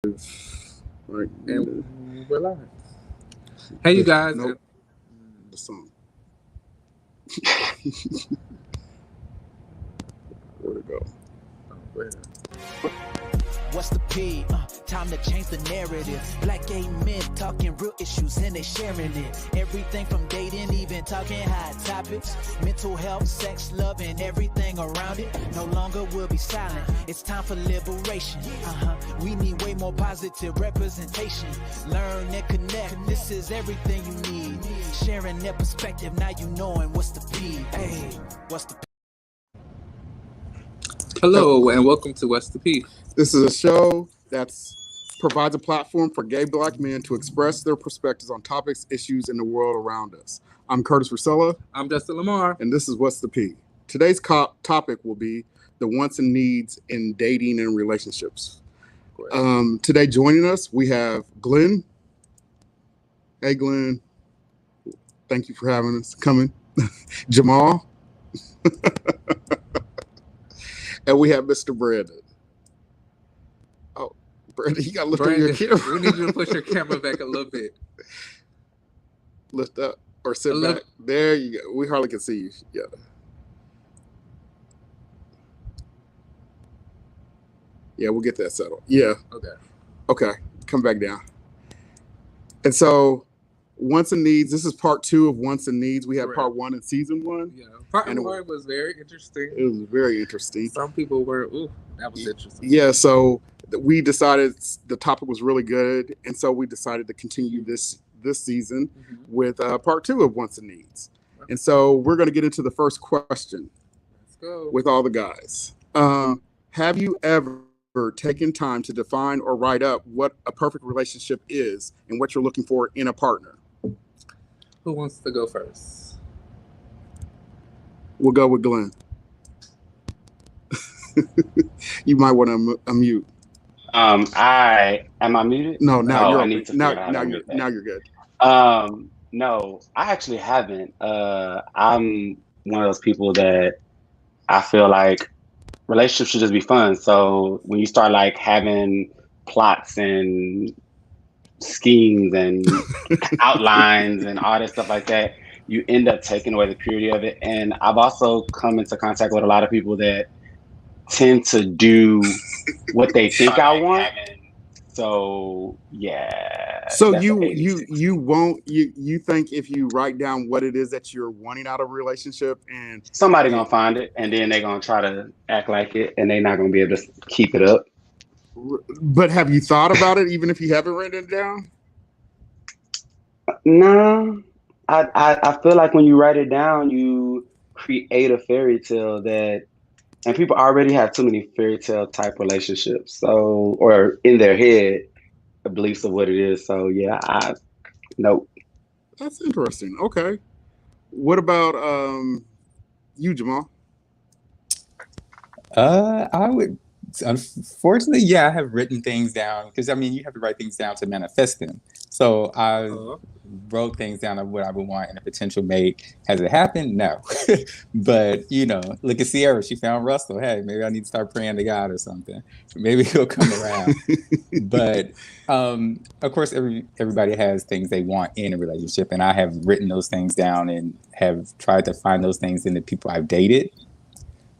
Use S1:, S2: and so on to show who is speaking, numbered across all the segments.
S1: Right.
S2: And we're live. Hey, you guys.
S1: Nope. The song. Where'd it go?
S2: Go ahead.
S3: What's the P? Time to change the narrative. Black gay men talking real issues and they sharing it. Everything from dating, even talking hot topics. Mental health, sex, love, and everything around it. No longer will be silent. It's time for liberation. We need way more positive representation. Learn and connect. This is everything you need. Sharing their perspective. Now you knowing what's the P. Hey, what's the P?
S2: Hello, and welcome to What's the P.
S1: This is a show that provides a platform for gay black men to express their perspectives on topics, issues in the world around us. I'm Curtis Rusella.
S2: I'm Justin Lamar.
S1: And this is What's the P. Today's topic will be the wants and needs in dating and relationships. Today joining us, we have Glenn. Hey, Glenn. Thank you for having us, coming. Jamal. And we have Mr. Brandon. Oh, Brandon, you got to lift up your camera.
S2: We need you to push your camera back a little bit.
S1: Lift up or sit back. There you go. We hardly can see you. Yeah. Yeah, we'll get that settled. Yeah. Okay. Come back down. And so, wants and needs. This is part 2 of wants and needs. We had part 1 in season 1.
S2: Yeah, part 1 was very interesting.
S1: It was very interesting.
S2: Some people were, ooh, that was interesting.
S1: Yeah, so we decided the topic was really good, and so we decided to continue this season with part 2 of wants and needs. And so we're going to get into the first question.
S2: Let's go.
S1: With all the guys. Have you ever taken time to define or write up what a perfect relationship is and what you're looking for in a partner?
S2: Who wants to go first?
S1: We'll go with Glenn. You might want to unmute.
S4: Am I muted?
S1: No, now you're
S4: I need to
S1: now you're good.
S4: No, I actually haven't. I'm one of those people that I feel like relationships should just be fun. So when you start like having plots and schemes and outlines and all that stuff like that, you end up taking away the purity of it. And I've also come into contact with a lot of people that tend to do what they think I want. So yeah.
S1: So you think if you write down what it is that you're wanting out of a relationship, and
S4: somebody gonna find it, and then they're gonna try to act like it, and they're not gonna be able to keep it up.
S1: But have you thought about it, even if you haven't written it down?
S4: No, I feel like when you write it down, you create a fairy tale that, and people already have too many fairy tale type relationships, so, or in their head, beliefs of what it is. So yeah, nope.
S1: That's interesting. Okay, what about you, Jamal?
S5: I would. Unfortunately, yeah, I have written things down because I mean, you have to write things down to manifest them. So I wrote things down of what I would want in a potential mate. Has it happened? No, but you know, look at Sierra. She found Russell. Hey, maybe I need to start praying to God or something. Maybe he'll come around. But of course, everybody has things they want in a relationship, and I have written those things down and have tried to find those things in the people I've dated.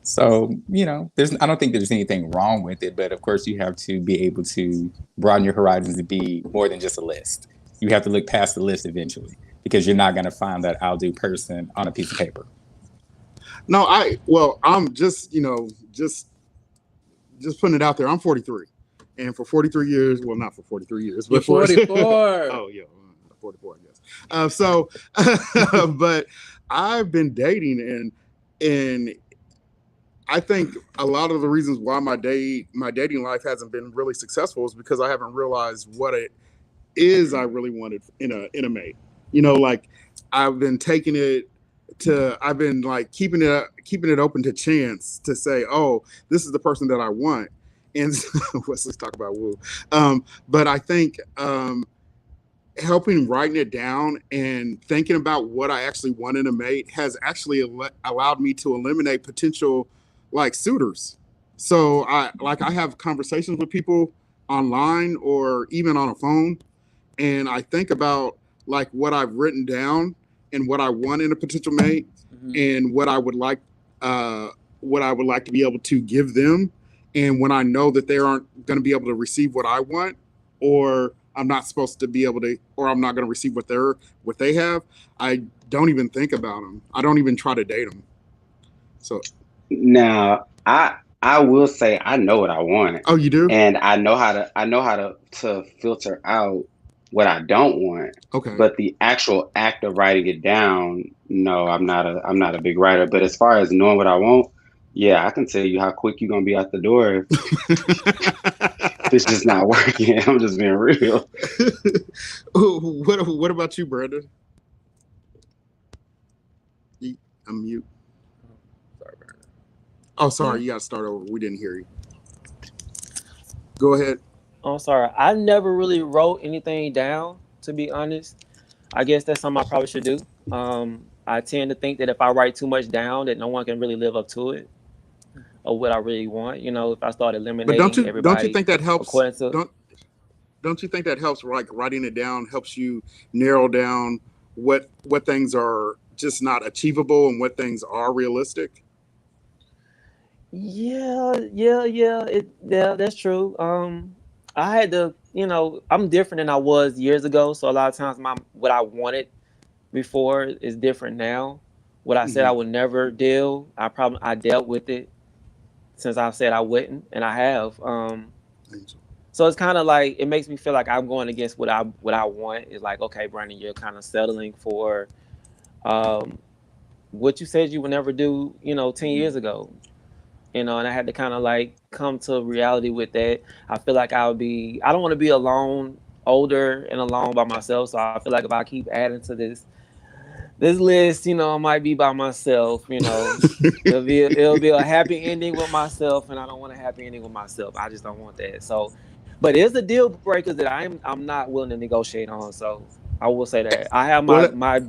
S5: So, you know, I don't think there's anything wrong with it, but of course you have to be able to broaden your horizons to be more than just a list. You have to look past the list eventually, because you're not going to find that I'll do person on a piece of paper.
S1: No, I'm just putting it out there. I'm 43, and for 43 years, well, not for 43 years, but
S2: 44.
S1: Oh yeah, 44, I guess. But I've been dating, and I think a lot of the reasons why my dating life hasn't been really successful is because I haven't realized what it is I really wanted in a mate. You know, like I've been keeping it open to chance to say, oh, this is the person that I want. And let's talk about woo. But I think helping writing it down and thinking about what I actually want in a mate has actually allowed me to eliminate potential like suitors. So I have conversations with people online or even on a phone, and I think about like what I've written down and what I want in a potential mate, and what I would like to be able to give them, and when I know that they aren't going to be able to receive what I want, or I'm not supposed to be able to, or I'm not going to receive what they have, I don't even think about them. I don't even try to date them. So
S4: Now, I will say I know what I want,
S1: oh, you do?
S4: and I know how to filter out what I don't want.
S1: Okay.
S4: But the actual act of writing it down, no, I'm not a big writer. But as far as knowing what I want, yeah, I can tell you how quick you're gonna be out the door if it's just not working. I'm just being real.
S1: What about you, Brandon? I'm mute.
S2: Sorry, Brandon.
S1: Oh, sorry. You got to start over. We didn't hear you. Go ahead.
S6: Oh, sorry. I never really wrote anything down, to be honest. I guess that's something I probably should do. I tend to think that if I write too much down, that no one can really live up to it or what I really want. You know, if I start
S1: But
S6: eliminating everybody,
S1: don't you think that helps?
S6: according to
S1: Don't you think that helps? Like writing it down helps you narrow down what things are just not achievable and what things are realistic.
S6: yeah, that's true. I had to, I'm different than I was years ago, so a lot of times what I wanted before is different now. What I said I would never deal, I dealt with it since I said I wouldn't, and I have. So it's kind of like it makes me feel like I'm going against what I want. Is like, okay, Brandon, you're kind of settling for um, what you said you would never do, 10 years ago. And I had to kind of like come to reality with that. I feel like I don't want to be alone, older and alone by myself. So I feel like if I keep adding to this list, I might be by myself, it'll be a happy ending with myself, and I don't want a happy ending with myself. I just don't want that. So, but it's a deal breaker that I'm not willing to negotiate on. So I will say that I have my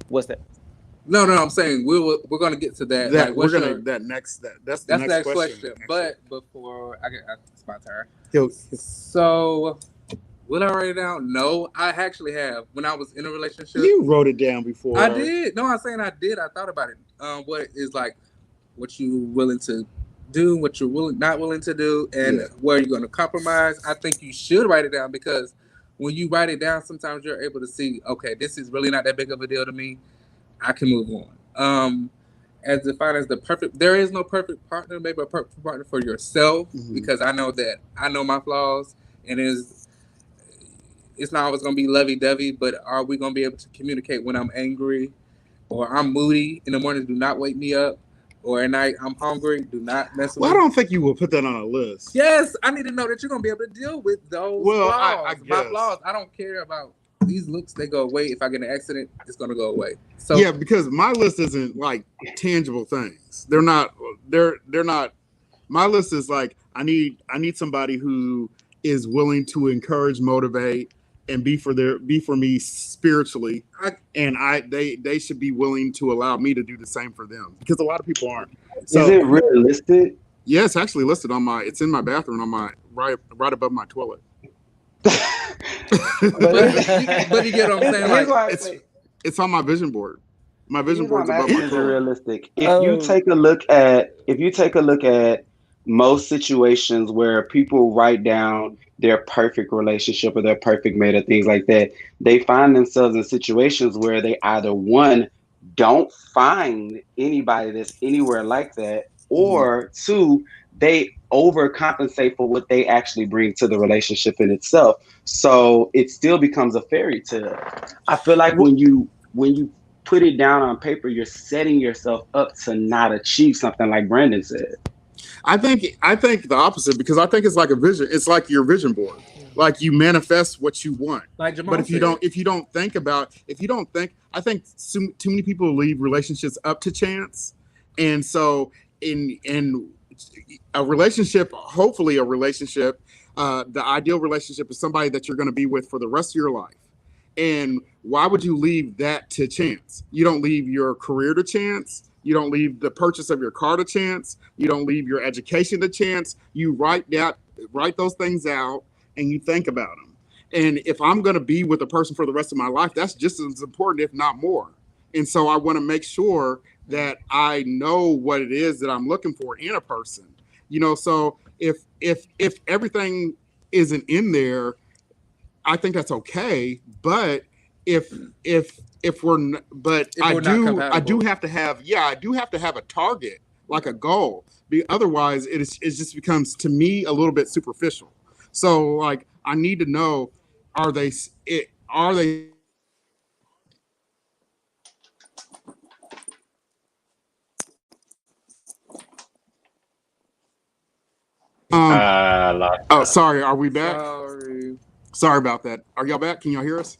S6: what's that?
S2: No, I'm saying we're gonna get to that.
S1: That's the
S2: next question. But before it's my turn. So will I write it down? No, I actually have. When I was in a relationship,
S1: you wrote it down before.
S2: I did. No, I'm saying I did. I thought about it. What is like what you willing to do, what you're not willing to do, and where you're gonna compromise. I think you should write it down because when you write it down, sometimes you're able to see, okay, this is really not that big of a deal to me. I can move on. As defined as there is no perfect partner, maybe a perfect partner for yourself, because I know my flaws, and it's not always going to be lovey-dovey, but are we going to be able to communicate when I'm angry or I'm moody in the morning? Do not wake me up. Or at night, I'm hungry. Do not mess with me.
S1: I don't think you will put that on a list.
S2: Yes, I need to know that you're going to be able to deal with those flaws. My flaws, I don't care about these looks. They go away. If I get in an accident, it's going to go away. So
S1: yeah, because my list isn't like tangible things. They're not. My list is like I need somebody who is willing to encourage, motivate, and be for me spiritually, and they should be willing to allow me to do the same for them, because a lot of people aren't. So,
S4: is it realistic?
S1: Yeah, it's actually listed on it's in my bathroom on my right above my toilet.
S2: but you get what I'm saying? Like
S1: it's on my vision board. My vision board's above my toilet.
S4: Is it realistic? If you take a look at most situations where people write down their perfect relationship or their perfect mate or things like that, they find themselves in situations where they either one, don't find anybody that's anywhere like that, or two, they overcompensate for what they actually bring to the relationship in itself. So it still becomes a fairy tale. I feel like when you put it down on paper, you're setting yourself up to not achieve something, like Brandon said.
S1: I think the opposite, because I think it's like a vision. It's like your vision board. Like you manifest what you want.
S2: Like Jamal
S1: but if you don't think, I think too many people leave relationships up to chance. And so in a relationship, hopefully a relationship, the ideal relationship is somebody that you're going to be with for the rest of your life. And why would you leave that to chance? You don't leave your career to chance. You don't leave the purchase of your car to chance. You don't leave your education to chance. You write that write those things out, and you think about them. And if I'm going to be with a person for the rest of my life, that's just as important, if not more. And so I want to make sure that I know what it is that I'm looking for in a person. So if everything isn't in there, I think that's okay. But I do have to have a target, like a goal. Otherwise, it just becomes, to me, a little bit superficial. So like, I need to know, are they sorry, are we back? Sorry about that. Are y'all back? Can y'all hear us?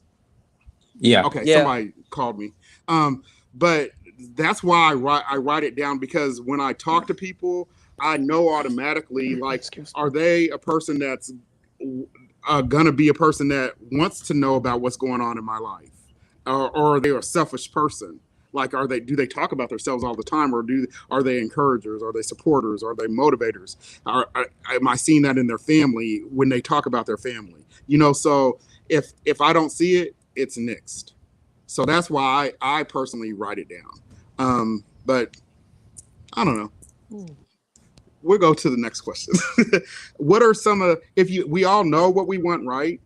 S5: Yeah.
S1: Okay, yeah. Somebody called me. But that's why I write it down, because when I talk to people, I know automatically, like, are they a person that's gonna be a person that wants to know about what's going on in my life, or are they a selfish person? Like, do they talk about themselves all the time, or are they encouragers? Are they supporters? Are they motivators? Am I seeing that in their family when they talk about their family? So if I don't see it, it's nixed. So that's why I personally write it down. But I don't know. We'll go to the next question. What are some we all know what we want, right?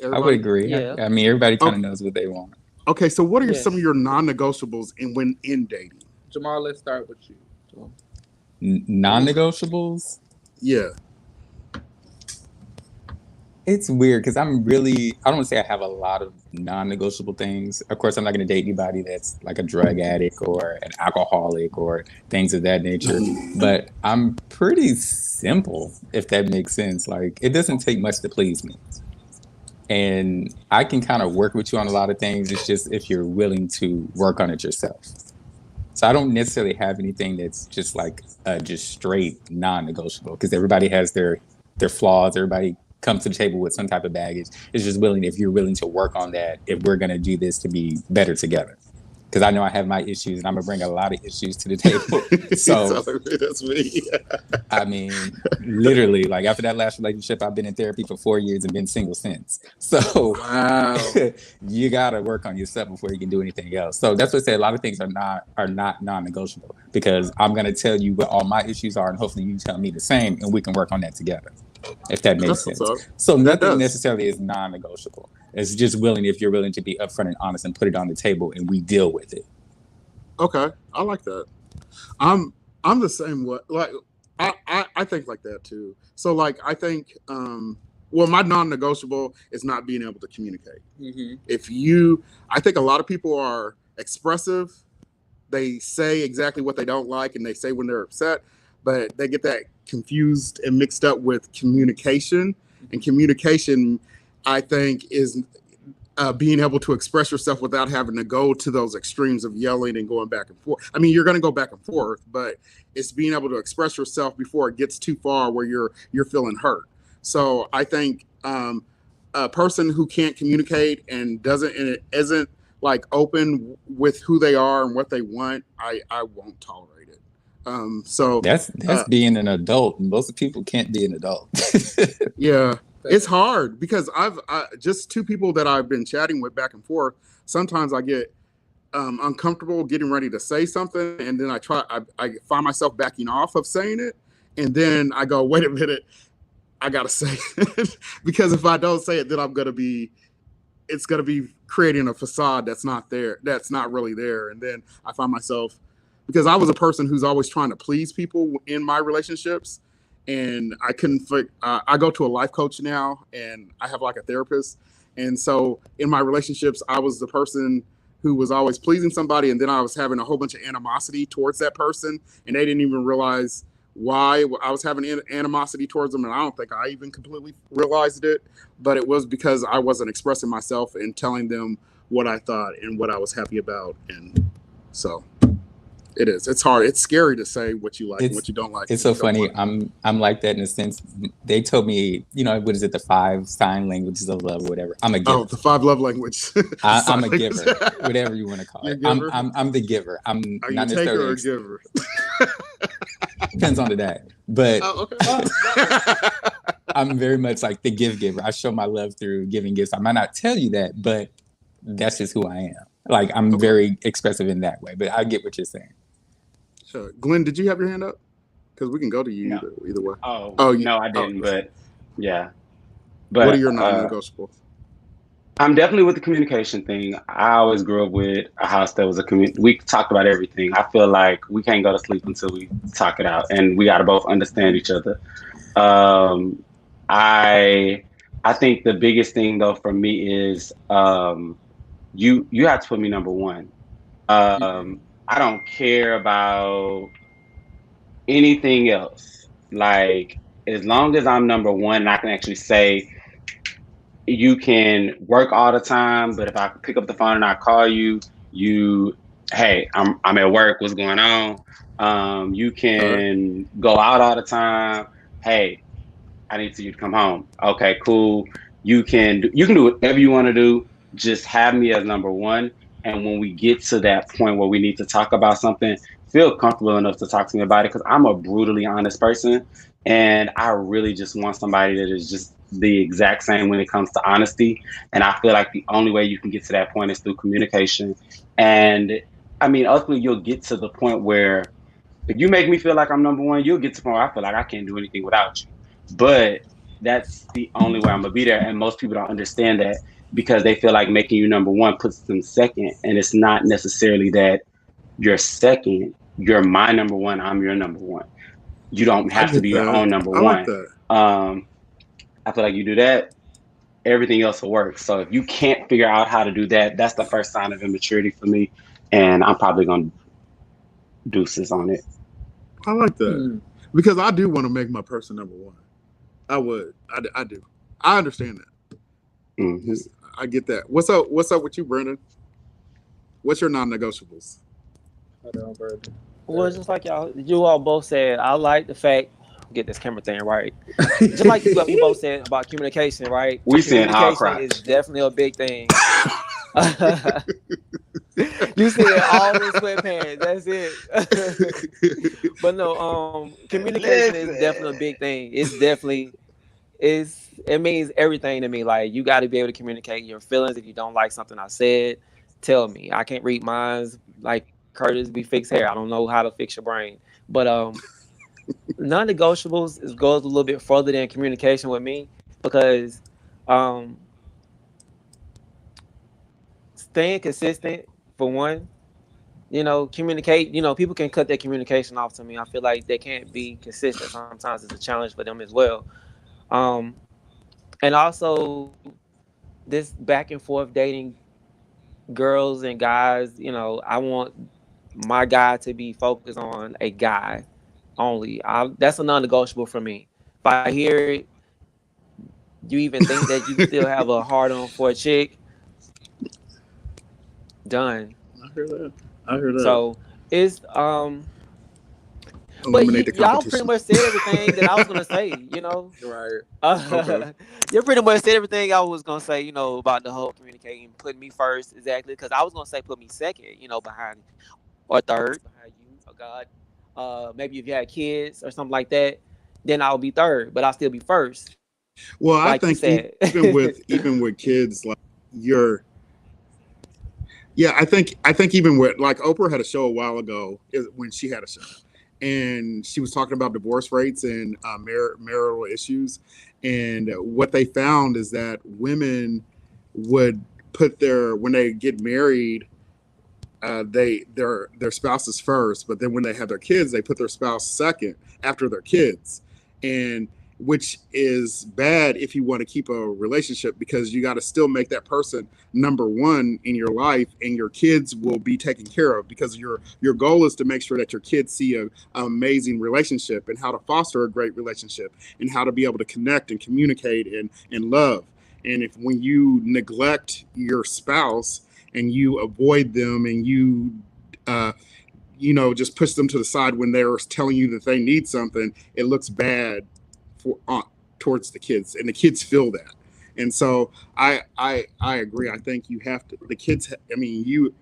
S5: Everybody? I would agree. Yeah. I mean, everybody kind of knows what they want.
S1: Okay, so what are some of your non-negotiables when in dating?
S2: Jamal, let's start with you.
S5: Non-negotiables?
S1: Yeah.
S5: It's weird because I don't want to say I have a lot of non-negotiable things. Of course, I'm not going to date anybody that's like a drug addict or an alcoholic or things of that nature. But I'm pretty simple, if that makes sense. Like, it doesn't take much to please me. And I can kind of work with you on a lot of things. It's just if you're willing to work on it yourself. So I don't necessarily have anything that's just like just straight non-negotiable, because everybody has their flaws. Everybody comes to the table with some type of baggage. It's just if you're willing to work on that, if we're going to do this to be better together. Because I know I have my issues, and I'm going to bring a lot of issues to the table. So
S1: that's me.
S5: I mean, literally, like, after that last relationship, I've been in therapy for 4 years and been single since. So
S2: wow.
S5: You got to work on yourself before you can do anything else. So that's what I say. A lot of things are not non-negotiable, because I'm going to tell you what all my issues are, and hopefully you tell me the same, and we can work on that together, if that makes sense. So nothing necessarily is non-negotiable. It's just if you're willing to be upfront and honest and put it on the table, and we deal with it.
S1: Okay, I like that. I'm the same way. Like, I think like that too. So like, I think my non-negotiable is not being able to communicate. Mm-hmm. I think a lot of people are expressive. They say exactly what they don't like, and they say when they're upset, but they get that confused and mixed up with communication. And communication, I think, is being able to express yourself without having to go to those extremes of yelling and going back and forth. I mean, you're going to go back and forth, but it's being able to express yourself before it gets too far where you're feeling hurt. So I think a person who can't communicate and isn't like open with who they are and what they want, I won't tolerate it. So
S5: that's being an adult. Most people can't be an adult.
S1: Yeah. It's hard because just two people that I've been chatting with back and forth. Sometimes I get uncomfortable getting ready to say something, and then I find myself backing off of saying it, and then I go, wait a minute, I gotta say it because if I don't say it, then it's gonna be creating a facade that's not there, that's not really there, and then I find myself, because I was a person who's always trying to please people in my relationships. And I couldn't. I go to a life coach now, and I have like a therapist. And so in my relationships, I was the person who was always pleasing somebody, and then I was having a whole bunch of animosity towards that person, and they didn't even realize why I was having animosity towards them. And I don't think I even completely realized it, but it was because I wasn't expressing myself and telling them what I thought and what I was happy about. And so it is. It's hard. It's scary to say what you like and what you don't like.
S5: It's so funny. I'm like that in a sense. They told me, what is it? The 5 sign languages of love, or whatever. I'm a giver.
S1: Oh, the 5 love language.
S5: I'm a giver, whatever you want to call it. I'm the giver. I'm
S1: Are
S5: not
S1: you a taker or a giver?
S5: Depends on the day. But
S1: Oh, okay.
S5: I'm very much like the giver. I show my love through giving gifts. I might not tell you that, but that's just who I am. Like, I'm very expressive in that way, but I get what you're saying.
S1: Sure. Glenn, did you have your hand up? Because we can go to you
S4: No.
S1: either way.
S4: No, I didn't. But yeah.
S1: What are
S4: But
S1: your non-negotiables?
S4: I'm definitely with the communication thing. I always grew up with a house that was a community. We talked about everything. I feel like we can't go to sleep until we talk it out, and we got to both understand each other. I think the biggest thing though for me is you have to put me number one. I don't care about anything else. Like, as long as I'm number one, and I can actually say, you can work all the time, but if I pick up the phone and I call you, hey, I'm at work. What's going on? You can go out all the time. Hey, I need you to come home. Okay, cool. You can do whatever you want to do. Just have me as number one. And when we get to that point where we need to talk about something, feel comfortable enough to talk to me about it, because I'm a brutally honest person, and I really just want somebody that is just the exact same when it comes to honesty. And I feel like the only way you can get to that point is through communication. And I mean, ultimately, you'll get to the point where if you make me feel like I'm number one, you'll get to the point where I feel like I can't do anything without you. But that's the only way I'm gonna be there. And most people don't understand that, because they feel like making you number one puts them second. And it's not necessarily that you're second. You're my number one. I'm your number one. You don't have to be your own number one.
S1: Like that.
S4: I feel like you do that, everything else will work. So if you can't figure out how to do that, that's the first sign of immaturity for me. And I'm probably gonna deuces on it.
S1: I like that. Because I do want to make my person number one. I would. I do. I understand that.
S4: Mm-hmm.
S1: I get that. What's up with you, Brandon? What's your non-negotiables?
S6: Well, just like you all both said, I like the fact, get this camera thing right. Just like you both said about communication, right?
S4: We saying all
S6: communication is definitely a big thing. You said all the sweatpants. That's it. But no, communication is definitely a big thing. It means everything to me. Like, you got to be able to communicate your feelings. If you don't like something I said, tell me. I can't read minds. Like Curtis, we fix hair. I don't know how to fix your brain. But non-negotiables goes a little bit further than communication with me, because staying consistent, for one. Communicate. People can cut their communication off to me. I feel like they can't be consistent. Sometimes it's a challenge for them as well. And also this back and forth dating girls and guys, I want my guy to be focused on a guy only. That's a non-negotiable for me. If I hear it, you even think that you still have a hard on for a chick, done.
S1: I heard that.
S6: So it's but y'all pretty much said everything that I was gonna say,
S2: Right.
S6: Okay. You pretty much said everything I was gonna say, about the whole communicating, putting me first, exactly. Because I was gonna say put me second, behind, or third behind you, or God. Maybe if you had kids or something like that, then I'll be third, but I'll still be first.
S1: Well, I think even with kids, like I think even with, like, Oprah had a show a while ago, when she had a show, and she was talking about divorce rates and marital issues. And what they found is that women would put when they get married, their spouses first, but then when they have their kids, they put their spouse second after their kids, and which is bad if you want to keep a relationship, because you got to still make that person number one in your life, and your kids will be taken care of, because your goal is to make sure that your kids see an amazing relationship, and how to foster a great relationship, and how to be able to connect and communicate and love. And when you neglect your spouse and you avoid them, and you just push them to the side when they're telling you that they need something, it looks bad towards the kids, and the kids feel that. And so I agree. I think you have to, the kids,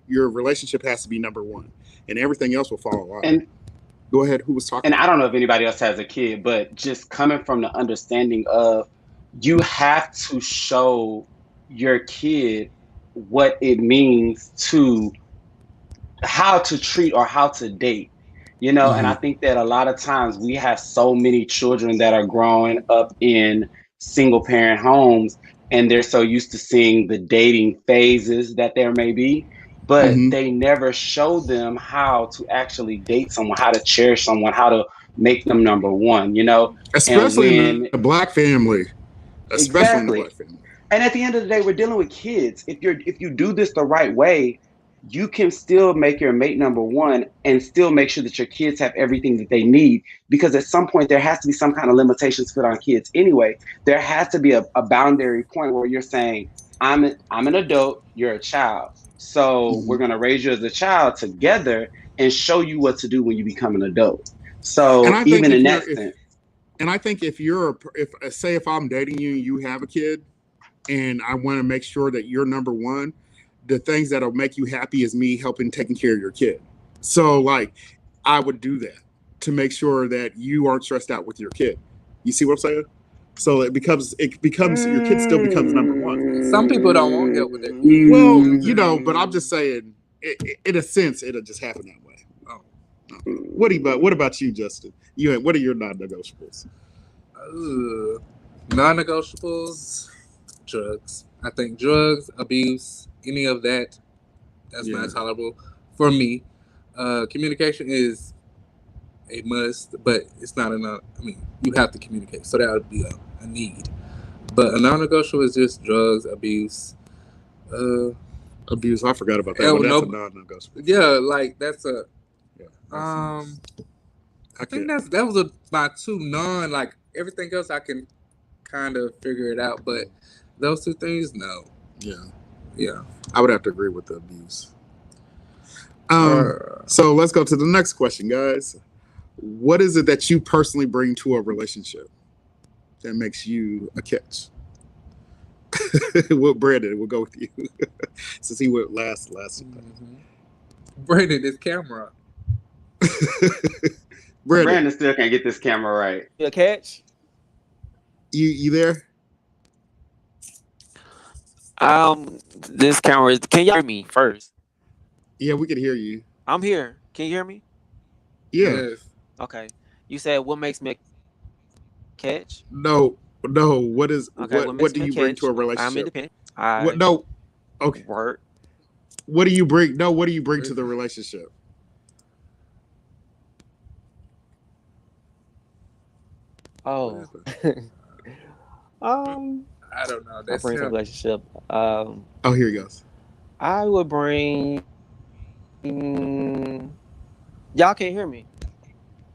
S1: your relationship has to be number one, and everything else will follow on. Go ahead. Who was talking?
S4: And I don't know if anybody else has a kid, but just coming from the understanding of you have to show your kid what it means to how to treat or how to date, you know. And I think that a lot of times we have so many children that are growing up in single parent homes, and they're so used to seeing the dating phases that there may be, but they never show them how to actually date someone, how to cherish someone, how to make them number one, you know.
S1: Especially in the black family. Especially in the black family.
S4: And at the end of the day, we're dealing with kids. If you do this the right way, you can still make your mate number one and still make sure that your kids have everything that they need. Because at some point, there has to be some kind of limitations put on kids anyway. There has to be a boundary point where you're saying, I'm an adult, you're a child. So we're going to raise you as a child together and show you what to do when you become an adult. So even in that sense.
S1: And I think if I'm dating you and you have a kid and I want to make sure that you're number one, the things that'll make you happy is me helping taking care of your kid. So like I would do that to make sure that you aren't stressed out with your kid. You see what I'm saying? So it becomes your kid still becomes number one.
S2: Some people don't want help with it.
S1: Well, you know, but I'm just saying in a sense it'll just happen that way. What about you, Justin? What are your non-negotiables?
S2: Non-negotiables, drugs. I think drugs, abuse, any of that's not tolerable for me. Communication is a must, but it's not enough. I mean, you have to communicate, so that would be a need. But a non-negotiable is just drugs, abuse.
S1: Abuse, I forgot about that. That's a non-negotiable.
S2: Yeah, like that's a. I think that was my two non. Like everything else, I can kind of figure it out, but those two things, no. Yeah.
S1: I would have to agree with the abuse. So let's go to the next question, guys. What is it that you personally bring to a relationship that makes you a catch? Well, Brandon, we'll go with you since he went last.
S2: Brandon, this camera.
S4: Brandon still can't get this camera right.
S6: You a catch?
S1: You there?
S6: This camera is. Can y'all hear me first?
S1: Yeah, we can hear you.
S6: I'm here. Can you hear me?
S1: Yeah.
S2: Yes.
S6: Okay. You said what makes me a catch?
S1: No. What is what do you bring to a relationship?
S6: I'm independent.
S1: No. Okay.
S6: Word.
S1: What do you bring? No. What do you bring to the relationship?
S6: Oh.
S2: I don't know.
S6: That's a relationship.
S1: Oh, here he goes.
S6: I would bring. Y'all can't hear me.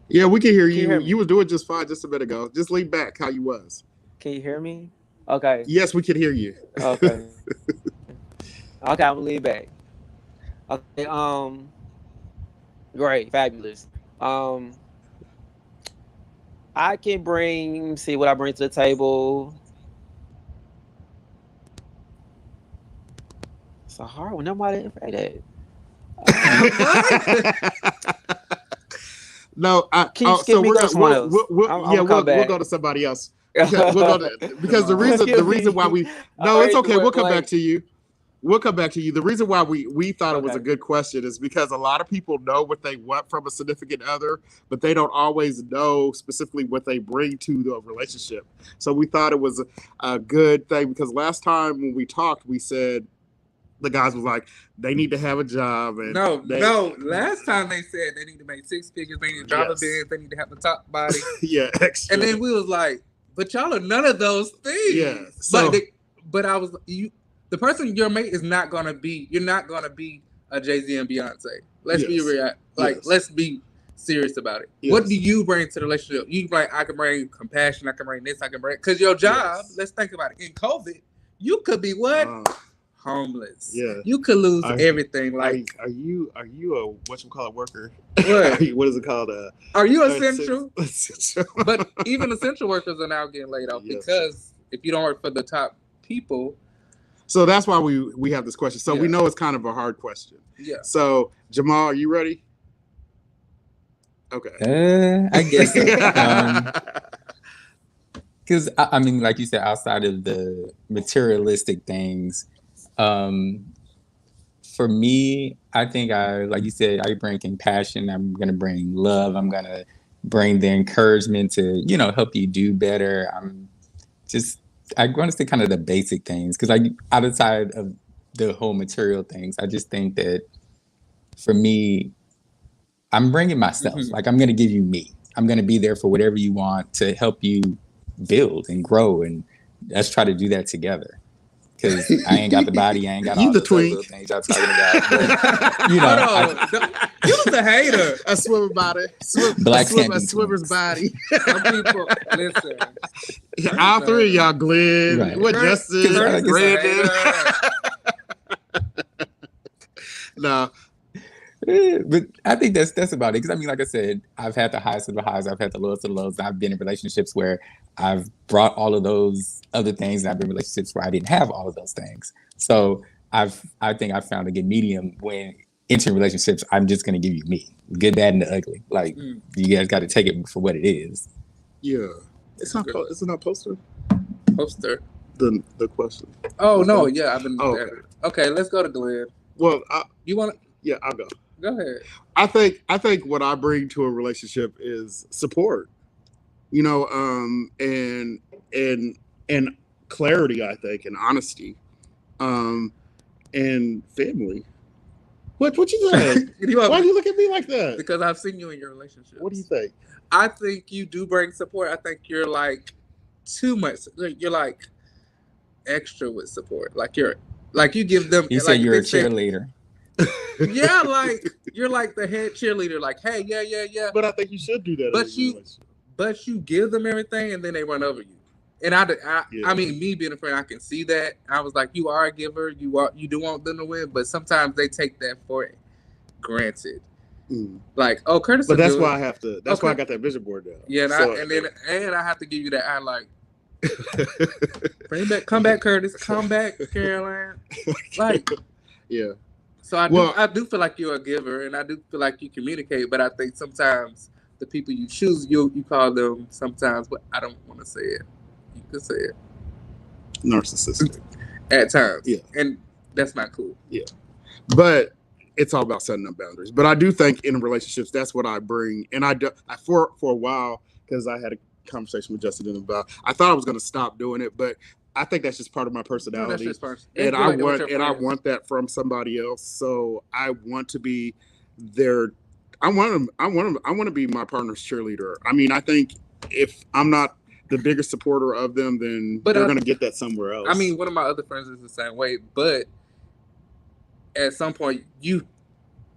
S1: Yeah, we can hear you. You was doing just fine just a minute ago. Just lean back how you was.
S6: Can you hear me? Okay.
S1: Yes, we can hear you.
S6: Okay. Okay, I'm gonna lean back. Okay. Great, fabulous. I can see what I bring to the table. It's a hard one. Nobody didn't say that.
S1: No,
S6: so we'll
S1: go to somebody else. Because the reason why we it's okay. We'll come back to you. The reason why we thought it was a good question is because a lot of people know what they want from a significant other, but they don't always know specifically what they bring to the relationship. So we thought it was a good thing because last time when we talked, we said the guys was like, they need to have a job. And
S2: last time they said they need to make 6 figures, they need to drive a Benz, they need to have the top body.
S1: Yeah, extra.
S2: And then we was like, but y'all are none of those things.
S1: Yeah. So,
S2: but I was the person your mate is not gonna be. You're not gonna be a Jay-Z and Beyonce. Let's be real. Let's be serious about it. Yes. What do you bring to the relationship? You like, I can bring compassion. I can bring this. I can bring because your job. Let's think about it. In COVID, you could be what? Homeless. Yeah. You could lose everything. Like,
S1: are you a whatchamacallit worker?
S2: What?
S1: What is it called?
S2: Are you essential? But even essential workers are now getting laid off because if you don't work for the top people.
S1: So that's why we have this question. So we know it's kind of a hard question.
S2: Yeah.
S1: So Jamal, are you ready? Okay.
S5: I guess so. Because I mean, like you said, outside of the materialistic things, for me, I think like you said, I bring compassion. I'm gonna bring love. I'm gonna bring the encouragement to help you do better. Just I want to say kind of the basic things because outside of the whole material things, I just think that for me, I'm bringing myself.
S2: Mhm.
S5: Like I'm gonna give you me. I'm gonna be there for whatever you want to help you build and grow, and let's try to do that together. Because I ain't got the body, I ain't got
S1: You
S5: all
S1: the
S5: those other
S1: twink.
S5: things y'all talking about. But,
S2: Hold on. You was a hater.
S1: A swimmer body.
S5: Black
S1: a
S5: camping
S1: swimmer's
S5: twinks.
S1: body.
S2: Some people listen.
S1: All three of y'all, Glenn,
S5: Right.
S1: what
S2: Curtis-
S1: Justin,
S2: Curtis is a
S1: Brandon.
S2: hater.
S1: No,
S5: But I think that's about it. Because I mean, like I said, I've had the highest of the highs, I've had the lowest of the lows. I've been in relationships where I've brought all of those other things, and I've been in relationships where I didn't have all of those things. So I think I found a good medium when entering relationships. I'm just going to give you me, good, bad, and the ugly. Like you guys got to take it for what it is.
S1: yeah, it's not. It's not posted.
S2: Poster.
S1: The question.
S2: Oh no, yeah, I've been.
S1: Oh,
S2: okay, let's go to Glenn.
S1: Well,
S2: You want to?
S1: yeah, I'll go.
S2: Go ahead.
S1: I think what I bring to a relationship is support. And clarity. I think, and honesty, and family. What you think? Why do you look at me like that?
S2: Because I've seen you in your relationship.
S1: What do you think?
S2: I think you do bring support. I think you're like too much. You're like extra with support. Like you give them.
S5: You said you're a cheerleader.
S2: Yeah, like you're like the head cheerleader. Like, hey, yeah.
S1: But I think you should do that.
S2: But you give them everything, and then they run over you. And I mean, me being a friend, I can see that. I was like, you are a giver. You do want them to win, but sometimes they take that for granted. Like, oh, Curtis.
S1: But that's why I have to. That's why I got that vision board down.
S2: Yeah, and I have to give you that. I like. Bring back, come back, Curtis. Come back, Caroline. Like,
S1: yeah.
S2: So I do feel like you're a giver, and I do feel like you communicate. But I think sometimes the people you choose, you call them sometimes, but I don't want to say it. You could say it.
S1: Narcissistic.
S2: At times.
S1: Yeah.
S2: And that's not cool.
S1: Yeah. But it's all about setting up boundaries. But I do think in relationships, that's what I bring. And I for a while, because I had a conversation with Justin about, I thought I was going to stop doing it, but I think that's just part of my personality. And I want that from somebody else. So I want to be their. I want to be my partner's cheerleader. I mean, I think if I'm not the biggest supporter of them, then they're going to get that somewhere else.
S2: I mean, one of my other friends is the same way, but at some point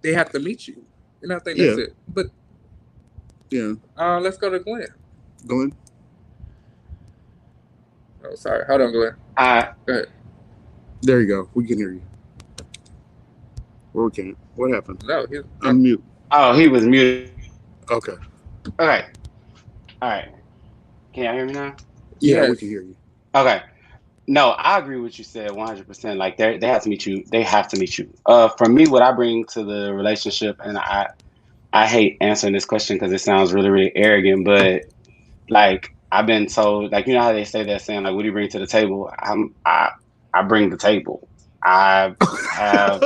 S2: they have to meet you, and I think that's it. But
S1: yeah,
S2: let's go to Glenn.
S1: Glenn.
S2: Oh, sorry. Hold on, Glenn. Go ahead.
S1: There you go. We can hear you. Or we can't. What happened?
S2: No,
S1: unmute.
S4: Oh, he was muted.
S1: Okay.
S4: Okay. All right. Can y'all hear me now?
S1: Yeah, we can hear you.
S4: Okay. No, I agree with what you said 100%. Like they have to meet you. They have to meet you. For me, what I bring to the relationship, and I hate answering this question because it sounds really, really arrogant, but like I've been told, like, you know how they say that saying, like, what do you bring to the table? I bring the table. I have,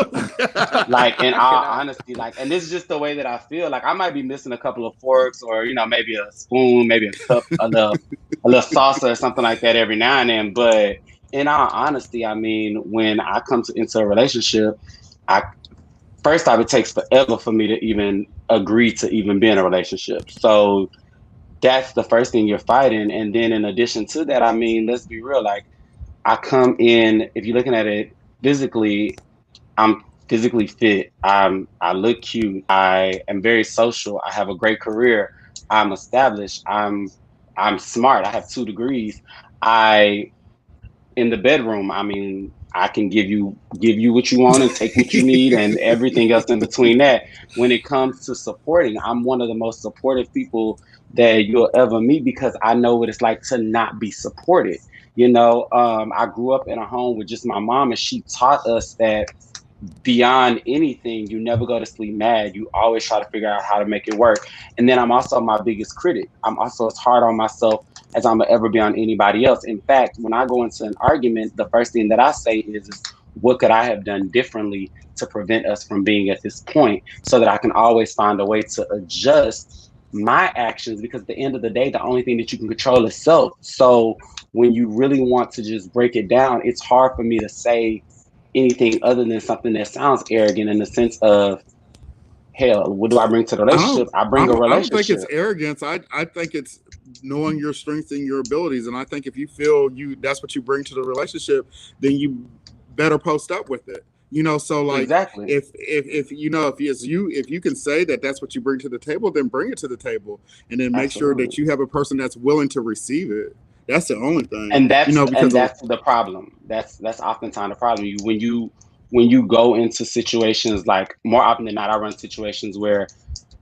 S4: like, in all honesty, like, and this is just the way that I feel. Like, I might be missing a couple of forks, or maybe a spoon, maybe a cup, a little salsa or something like that every now and then. But in all honesty, I mean, when I come into a relationship, first off, it takes forever for me to even agree to even be in a relationship. So that's the first thing you're fighting. And then in addition to that, I mean, let's be real. Like, I come in, if you're looking at it physically, I'm physically fit. I look cute. I am very social. I have a great career. I'm established. I'm smart. I have 2 degrees. In the bedroom, I mean, I can give you what you want and take what you need and everything else in between that. When it comes to supporting, I'm one of the most supportive people that you'll ever meet because I know what it's like to not be supported. I grew up in a home with just my mom, and she taught us that beyond anything, you never go to sleep mad. You always try to figure out how to make it work. And then I'm also my biggest critic. I'm also as hard on myself as I'm gonna ever be on anybody else. In fact, when I go into an argument, the first thing that I say is what could I have done differently to prevent us from being at this point, so that I can always find a way to adjust my actions, because at the end of the day, the only thing that you can control is self. So when you really want to just break it down, it's hard for me to say anything other than something that sounds arrogant, in the sense of, hell, what do I bring to the relationship? I bring a
S1: I don't think it's
S4: relationship.
S1: arrogance. I think it's knowing your strengths and your abilities. And I think if you feel that's what you bring to the relationship, then you better post up with it. So like
S4: Exactly.
S1: if you can say that that's what you bring to the table, then bring it to the table, and then make sure
S4: Absolutely.
S1: that you have a person that's willing to receive it. That's the only thing.
S4: And that's
S1: Because
S4: the problem. That's oftentimes the problem. When you go into situations, like, more often than not, I run situations where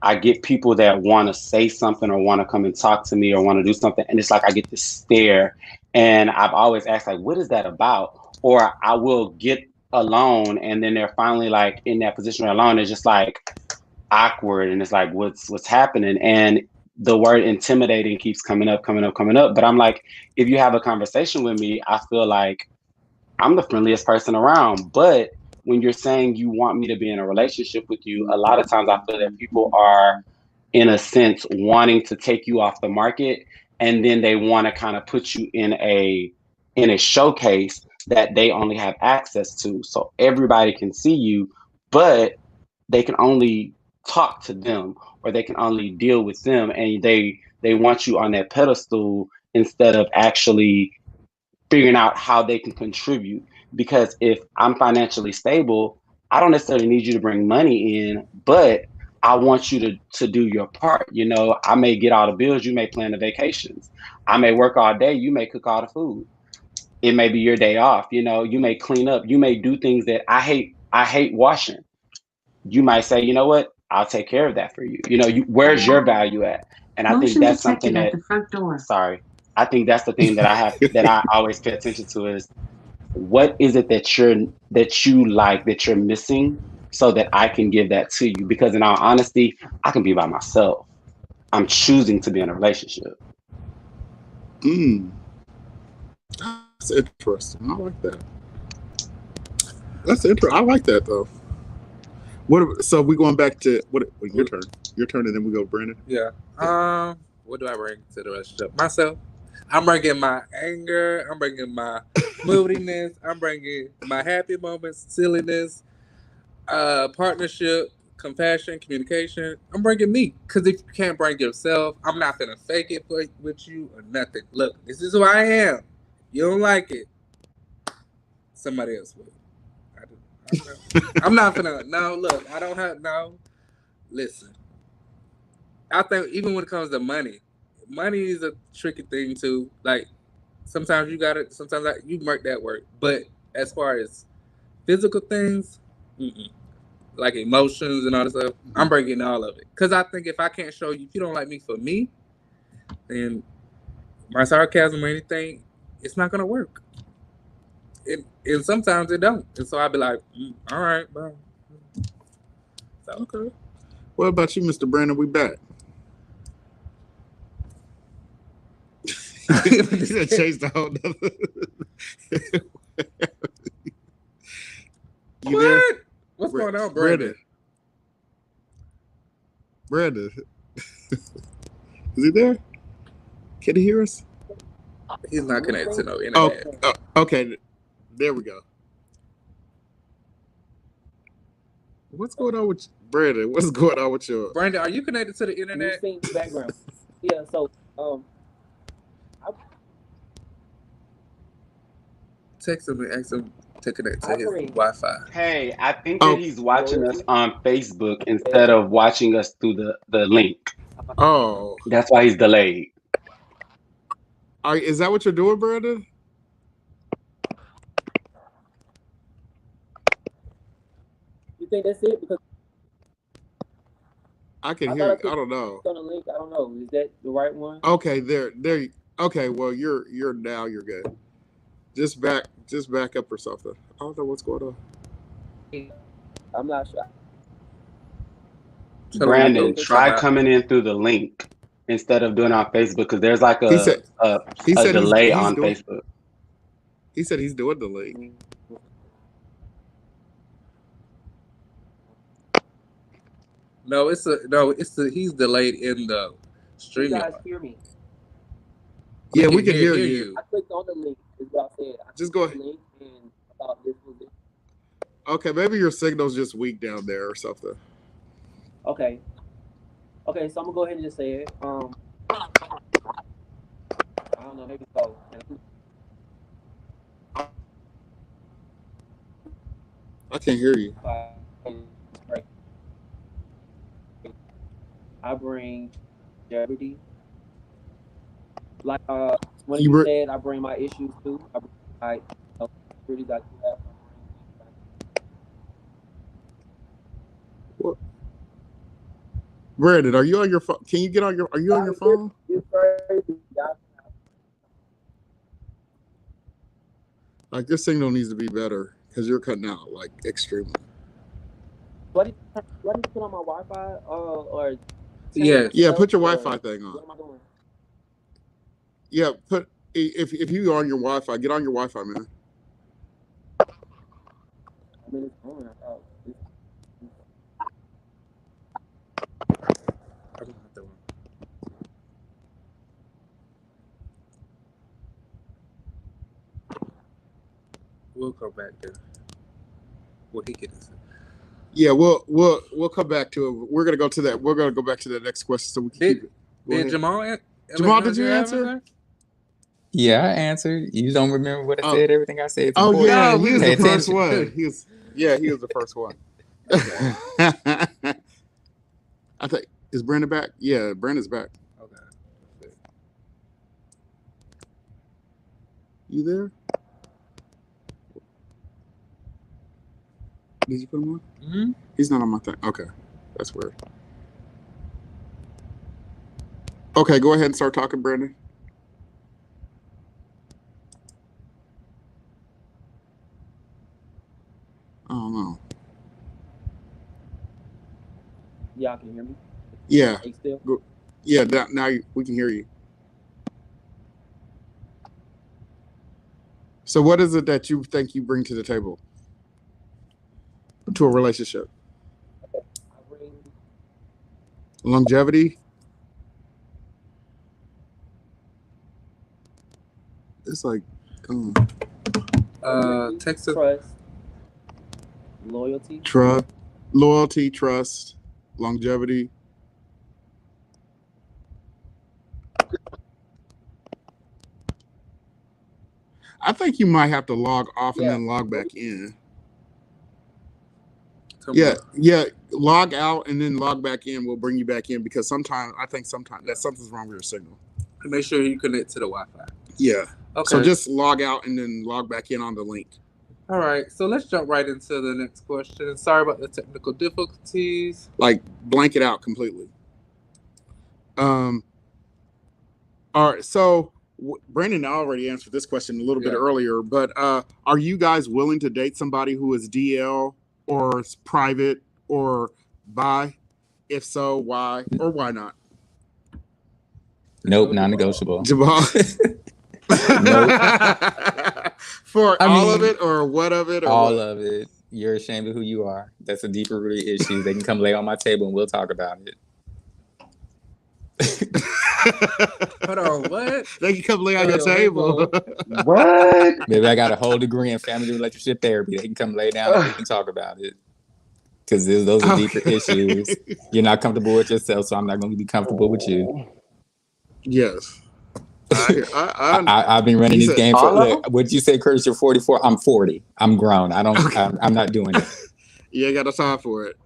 S4: I get people that want to say something or want to come and talk to me or want to do something, and it's like I get this stare, and I've always asked, like, what is that about? Or I will get alone, and then they're finally like in that position where alone, it's just like awkward, and it's like, what's happening? And the word intimidating keeps coming up, coming up, coming up. But I'm like, if you have a conversation with me, I feel like I'm the friendliest person around. But when you're saying you want me to be in a relationship with you, a lot of times I feel that people are, in a sense, wanting to take you off the market, and then they want to kind of put you in a showcase that they only have access to, so everybody can see you, but they can only talk to them, or they can only deal with them, and they want you on that pedestal instead of actually figuring out how they can contribute. Because if I'm financially stable, I don't necessarily need you to bring money in, but I want you to do your part. I may get all the bills, you may plan the vacations. I may work all day, you may cook all the food. It may be your day off, you may clean up, you may do things that I hate washing. You might say, you know what, I'll take care of that for you. Where's your value at? And I think that's something that, sorry, I think that's the thing that I have, that I always pay attention to, is what is it that you like, that you're missing, so that I can give that to you. Because in all honesty, I can be by myself. I'm choosing to be in a relationship.
S1: That's interesting. I like that. That's interesting. I like that though. So we going back to your turn. Your turn, and then we go Brandon.
S2: Yeah. What do I bring to the relationship? Myself. I'm bringing my anger. I'm bringing my moodiness. I'm bringing my happy moments, silliness, partnership, compassion, communication. I'm bringing me. Because if you can't bring yourself, I'm not going to fake it with you or nothing. Look, this is who I am. You don't like it, somebody else will. I'm not gonna. No, look, I don't have. No, listen. I think even when it comes to money is a tricky thing too. Like, sometimes you got it. Sometimes you make that work. But as far as physical things, like emotions and all that stuff, I'm bringing all of it. Because I think if I can't show you, if you don't like me for me, then my sarcasm or anything, it's not gonna work. And sometimes it don't. And so I'd be like, all right, bro. So,
S1: okay. What about you, Mr. Brandon? We back. He's gonna change the whole nother.
S2: You what? There? What's going on, Brandon?
S1: Brandon. Is he there? Can he hear us?
S2: He's not connected to no internet.
S1: Okay. There we go. What's going on with Brandon? What's going on with your
S2: Brandon? Are you connected to the internet?
S6: Background. Yeah. So,
S2: text him and ask him to connect to his Wi-Fi.
S4: Hey, I think that he's watching us on Facebook instead of watching us through the link.
S1: Oh,
S4: that's why he's delayed.
S1: Is that what you're doing, Brandon?
S6: You think that's it? Because
S1: I can hear. I don't know.
S6: On the link, I don't know. Is that the right one?
S1: Okay, there. Okay, well, you're now you're good. Just back up or something. I don't know what's going on.
S6: I'm not sure.
S2: Tell 'em
S4: Brandon,
S2: what
S4: try coming in through the link instead of doing it on Facebook because there's like
S1: He said
S4: a delay on Facebook.
S1: He said he's doing the link.
S2: No, he's delayed in the stream.
S6: You guys hear me?
S1: Yeah, we can hear you.
S6: I clicked on the link. Is what I said.
S1: Just go ahead.
S6: Link and about this was it.
S1: Okay, maybe your signal's just weak down there or something.
S6: Okay, so I'm gonna go ahead and just say it. I don't know, maybe so.
S1: I can't hear you.
S6: I bring Jeopardy. Like when you said, I bring my issues too. I bring my securities I do have.
S1: What? Brandon, are you on your phone? Can you get on your? Are you on your phone? Like this signal needs to be better because you're cutting out like extremely.
S6: What do you put on my Wi-Fi? Or
S1: yeah, put your Wi-Fi thing on.
S6: What am I doing?
S1: Yeah, if you on your Wi-Fi, get on your Wi-Fi, man.
S6: I mean, it's on.
S2: We'll come back there. What he gets.
S1: Yeah, we'll come back to it. We're gonna go to that. We're gonna go back to the next question. So we can keep it.
S2: Did Jamal?
S1: Jamal, did you answer?
S5: Yeah, I answered. You don't remember what I said? Everything I said.
S1: Oh yeah, he was
S5: Pay
S1: the first
S5: attention.
S1: one. He was the first one. I think is Brandon back? Yeah, Brandon's back.
S2: Okay.
S1: You there? Did you put him on?
S2: Mm-hmm.
S1: He's not on my thing. Okay, that's weird. Okay, go ahead and start talking, Brandon. Oh no.
S6: Y'all can hear me?
S1: Yeah.
S6: Still?
S1: Yeah. Now we can hear you. So, what is it that you think you bring to the table to a relationship?
S6: I bring
S1: longevity. It's like, come on.
S2: Texas.
S6: Trust. Loyalty.
S1: Loyalty, trust, longevity. I think you might have to log off and then log back in. Yeah. Log out and then log back in. We'll bring you back in because sometimes that something's wrong with your signal.
S2: Make sure you connect to the Wi-Fi.
S1: Yeah.
S2: Okay.
S1: So just log out and then log back in on the link.
S2: All right. So let's jump right into the next question. Sorry about the technical difficulties.
S1: Like blank it out completely. All right. So Brandon already answered this question a little bit earlier, but are you guys willing to date somebody who is DL or is private or bi? If so, why or why not?
S5: Nope, non-negotiable.
S1: Jamal.
S5: Nope.
S1: For all of it or what of it? Or
S5: all
S1: what?
S5: of it. You're ashamed of who you are. That's a deeper rooted issue. They can come lay on my table and we'll talk about it.
S2: Hold on, what?
S1: They can come lay on your table.
S4: What?
S5: Maybe I got a whole degree in family relationship therapy. They can come lay down and we can talk about it. Because those are deeper issues. You're not comfortable with yourself, so I'm not going to be comfortable with you.
S1: Yes.
S5: I've been running this game for. Look, what'd you say, Curtis? You're 44. I'm 40. I'm grown. I don't. I'm not doing it.
S1: You ain't got no time for it.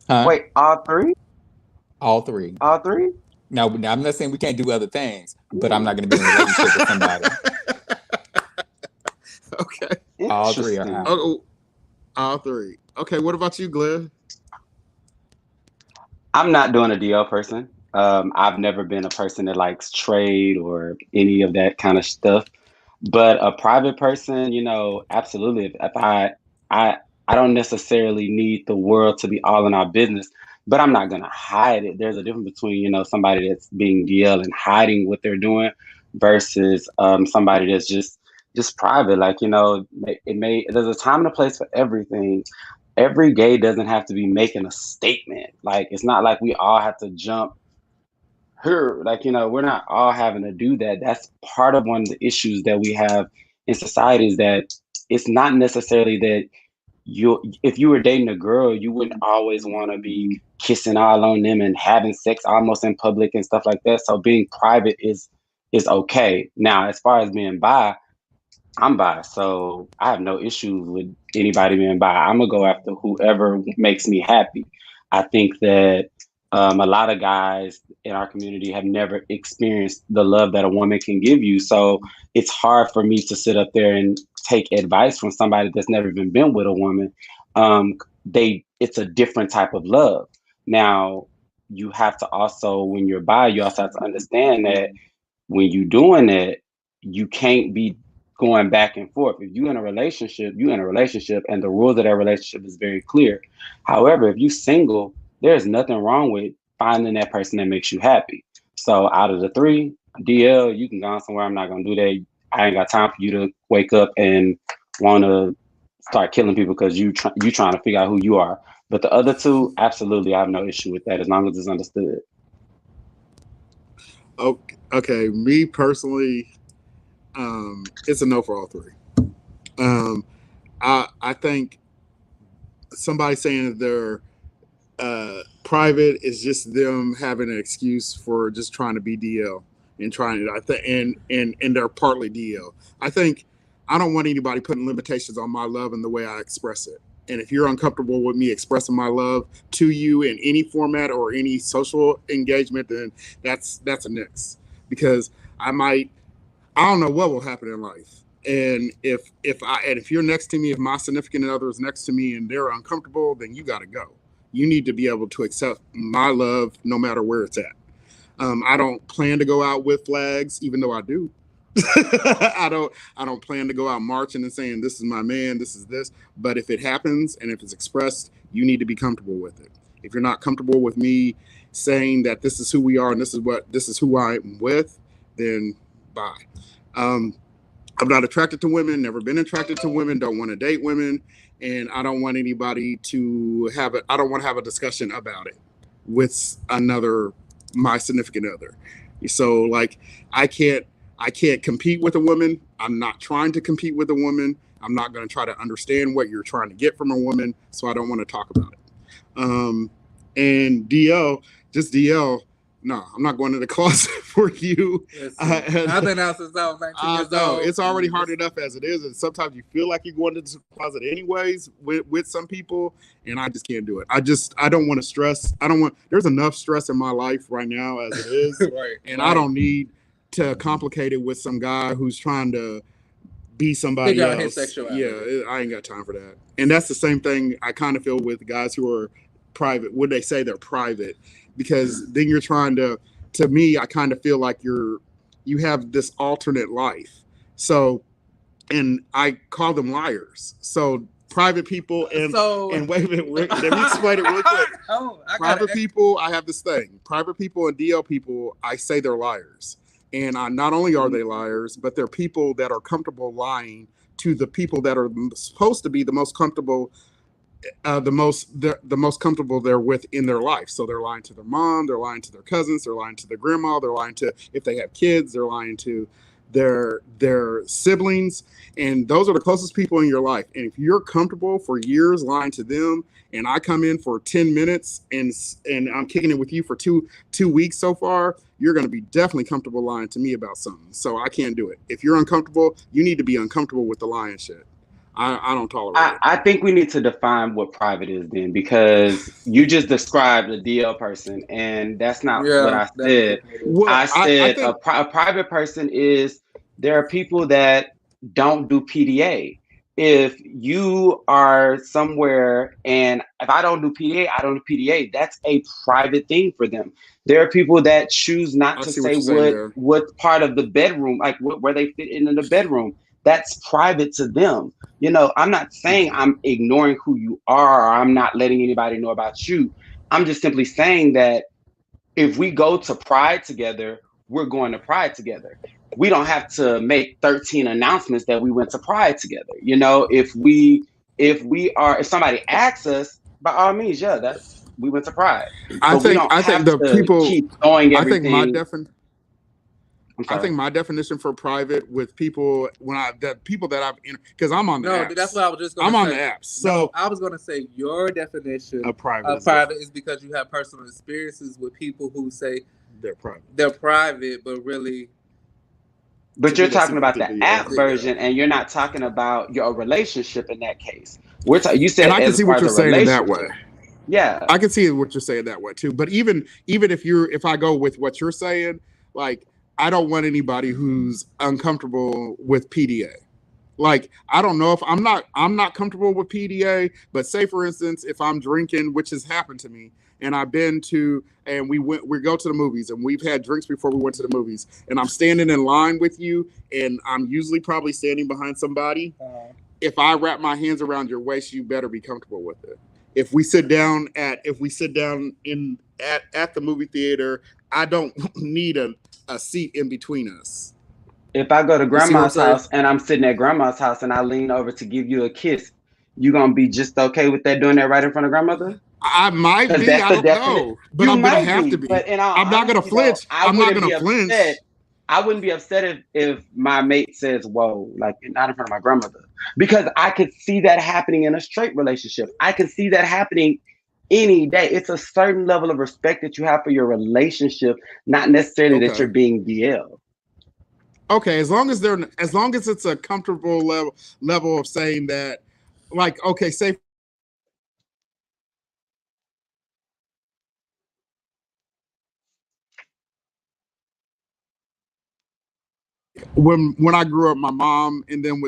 S5: Huh?
S4: Wait, all three?
S5: All three.
S4: All three?
S5: Now, I'm not saying we can't do other things, but I'm not going to be in a relationship with somebody.
S1: Okay.
S5: All three are out.
S1: Oh, all three. Okay. What about you, Glenn?
S4: I'm not doing a DL person. I've never been a person that likes trade or any of that kind of stuff. But a private person, absolutely. If I I don't necessarily need the world to be all in our business, but I'm not going to hide it. There's a difference between, you know, somebody that's being DL and hiding what they're doing versus somebody that's just private. Like, you know, there's a time and a place for everything. Every gay doesn't have to be making a statement. Like, it's not like we all have to jump her. Like, you know, we're not all having to do that. That's part of one of the issues that we have in society, is that it's not necessarily that if you were dating a girl, you wouldn't always want to be kissing all on them and having sex almost in public and stuff like that. So being private is okay. Now, as far as being bi, I'm bi, so I have no issues with anybody being bi. I'm gonna go after whoever makes me happy. I think that a lot of guys in our community have never experienced the love that a woman can give you. So it's hard for me to sit up there and take advice from somebody that's never even been with a woman. It's a different type of love. Now, you have to also, when you're bi, you also have to understand that when you're doing it, you can't be going back and forth. If you're in a relationship, and the rules of that relationship is very clear. However, if you're single, there's nothing wrong with finding that person that makes you happy. So out of the three, DL, you can go on somewhere. I'm not gonna do that. I ain't got time for you to wake up and want to start killing people because you trying to figure out who you are. But the other two, absolutely, I have no issue with that as long as it's understood.
S1: Okay, me personally, it's a no for all three. I think somebody saying that they're private is just them having an excuse for just trying to be DL and trying to. I think and they're partly DL. I think I don't want anybody putting limitations on my love and the way I express it. And if you're uncomfortable with me expressing my love to you in any format or any social engagement, then that's a nix. Because I don't know what will happen in life. And if you're next to me, if my significant other is next to me and they're uncomfortable, then you got to go. You need to be able to accept my love no matter where it's at. I don't plan to go out with flags, even though I do. I don't plan to go out marching and saying this is my man, this is this. But if it happens and if it's expressed, you need to be comfortable with it. If you're not comfortable with me saying that this is who we are and this is who I'm with, then bye. I'm not attracted to women, never been attracted to women, don't want to date women, and I don't want anybody to I don't want to have a discussion about it with my significant other. So like I can't compete with a woman. I'm not trying to compete with a woman. I'm not going to try to understand what you're trying to get from a woman, so I don't want to talk about it. And DL, just DL, no, I'm not going to the closet for you.
S2: I've been out since I was 19 years old.
S1: It's already hard enough as it is, and sometimes you feel like you're going to the closet anyways with some people, and I just can't do it. I don't want to stress. There's enough stress in my life right now as it is,
S2: right,
S1: and I don't need to complicate it with some guy who's trying to be somebody else.
S2: His sexuality.
S1: Yeah, I ain't got time for that. And that's the same thing I kind of feel with guys who are private. Would they say they're private? Because then you're trying to me, I kind of feel like you have this alternate life. So, and I call them liars. So private people and wait a minute, let me explain it really quick. Private people, I have this thing. Private people and DL people, I say they're liars. And not only are they liars, but they're people that are comfortable lying to the people that are supposed to be the most comfortable, the most comfortable they're with in their life. So they're lying to their mom, they're lying to their cousins, they're lying to their grandma, they're lying to, if they have kids, they're lying to their siblings, and those are the closest people in your life. And if you're comfortable for years lying to them, and I come in for 10 minutes and I'm kicking it with you for two weeks so far, you're going to be definitely comfortable lying to me about something. So I can't do it. If you're uncomfortable, you need to be uncomfortable with the lying shit. I don't tolerate it.
S4: I think we need to define what private is then, because you just described a DL person, and that's not what I said.
S1: Well,
S4: I said a private person is, there are people that don't do PDA. If you are somewhere and if I don't do PDA, I don't do PDA. That's a private thing for them. There are people that choose not to say what part of the bedroom, like where they fit in the bedroom. that's private to them. You know, I'm not saying I'm ignoring who you are or I'm not letting anybody know about you. I'm just simply saying that if we go to Pride together, we're going to Pride together. We don't have to make 13 announcements that we went to Pride together. You know, if somebody asks us, by all means, yeah, that's we went to Pride. But we don't
S1: I think
S4: have
S1: the
S4: to
S1: people.
S4: keep throwing
S1: I think
S4: everything. I'm
S1: I
S4: sorry.
S1: think my definition for private with people people that I've because I'm on the apps.
S2: That's what I was just going to
S1: say.
S2: say.
S1: I'm on the apps. So
S2: I was going to say your definition
S1: of private
S2: is because you have personal experiences with people who say
S1: they're private.
S2: They're private, but really.
S4: But you're talking about the app version, and you're not talking about your relationship in that case. You said,
S1: and I can see what you're saying in that way.
S4: Yeah,
S1: I can see what you're saying that way too. But even if I go with what you're saying, like I don't want anybody who's uncomfortable with PDA. Like I don't know if I'm not comfortable with PDA, but say for instance, if I'm drinking, which has happened to me, and I've been to, and we go to the movies, and we've had drinks before we went to the movies, and I'm standing in line with you, and I'm usually probably standing behind somebody. If I wrap my hands around your waist, you better be comfortable with it. If we sit down at the movie theater, I don't need a seat in between us.
S4: If I go to grandma's house and I'm sitting at grandma's house and I lean over to give you a kiss, you gonna be just okay with that, doing that right in front of grandmother?
S1: I might be. I don't know. But I'm gonna have to be. But I'm not gonna flinch. I'm not gonna flinch.
S4: I wouldn't be upset if my mate says, "Whoa," like not in front of my grandmother, because I could see that happening in a straight relationship. I could see that happening any day. It's a certain level of respect that you have for your relationship, not necessarily that you're being DL.
S1: Okay, as long as it's a comfortable level of saying that, like, okay, say when I grew up, my mom and then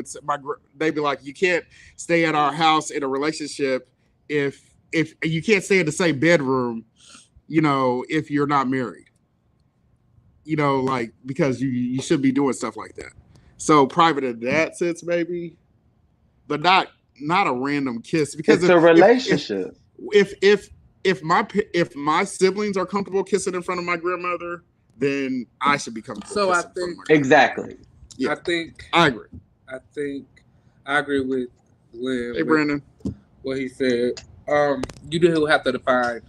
S1: they'd be like, you can't stay at our house in a relationship if you can't stay in the same bedroom, you know, if you're not married, you know, like because you should be doing stuff like that. So private in that sense, maybe, but not a random kiss because
S4: it's a relationship.
S1: If my siblings are comfortable kissing in front of my grandmother, then I should be comfortable.
S2: So I think
S4: exactly.
S1: Yeah,
S2: I
S1: agree.
S2: I agree with Glenn.
S1: Hey, Brandon,
S2: what he said. You do have to define.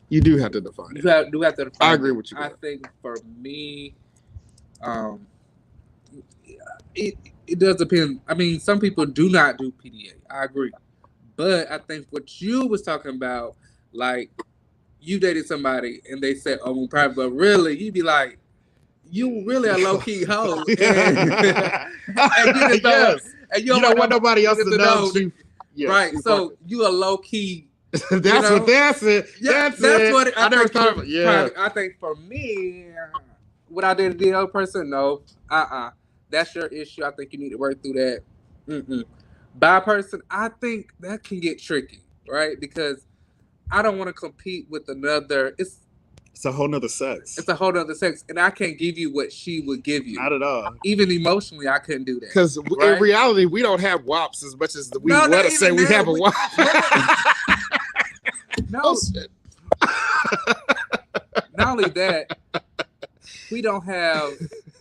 S1: You do have to define it.
S2: You do have to define.
S1: I agree with you.
S2: I think for me, it does depend. I mean, some people do not do PDA. I agree, but I think what you was talking about, like you dated somebody and they said, "Oh, we're private," but really, you'd be like, "You really a low key hoe," and you don't want nobody else to know. Yes, right? So you a low key.
S1: That's it.
S2: Yeah, that's what I never thought of it. Yeah, I think for me, would I date the other person? No. That's your issue. I think you need to work through that. By person, I think that can get tricky, right? Because I don't want to compete with another. It's
S1: a whole nother sex.
S2: It's a whole nother sex, and I can't give you what she would give you.
S1: Not at all.
S2: Even emotionally, I couldn't do that.
S1: Because in reality, we don't have WAPs as much as we want to say we have a WAP.
S2: No. Not only that, we don't have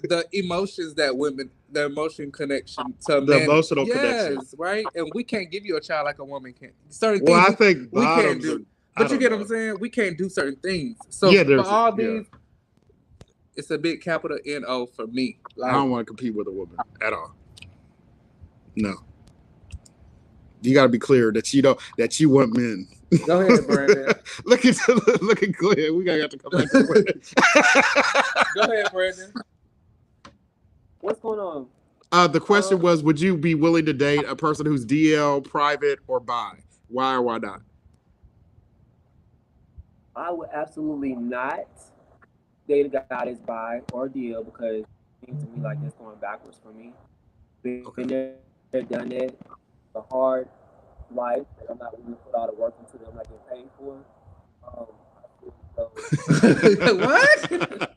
S2: the emotions that women, the emotion connection to
S1: the
S2: men.
S1: Emotional connection.
S2: Yes, right? And we can't give you a child like a woman can. Certain
S1: things
S2: I think we can't do. But you get what I'm saying? We can't do certain things. So for all these, it's a big capital N-O for me.
S1: Like, I don't want to compete with a woman at all. No. You got to be clear that you want men.
S2: Go ahead, Brandon.
S1: look at Glenn. We got to come back to Brandon.
S2: Go ahead, Brandon.
S6: What's going on?
S1: The question was, would you be willing to date a person who's DL, private, or bi? Why or why not?
S6: I would absolutely not date a guy that's bi or DL because it seems to me like it's going backwards for me. Been there, done that. A hard life that I'm not willing to put all the work into that I'm not getting paid for.
S2: What?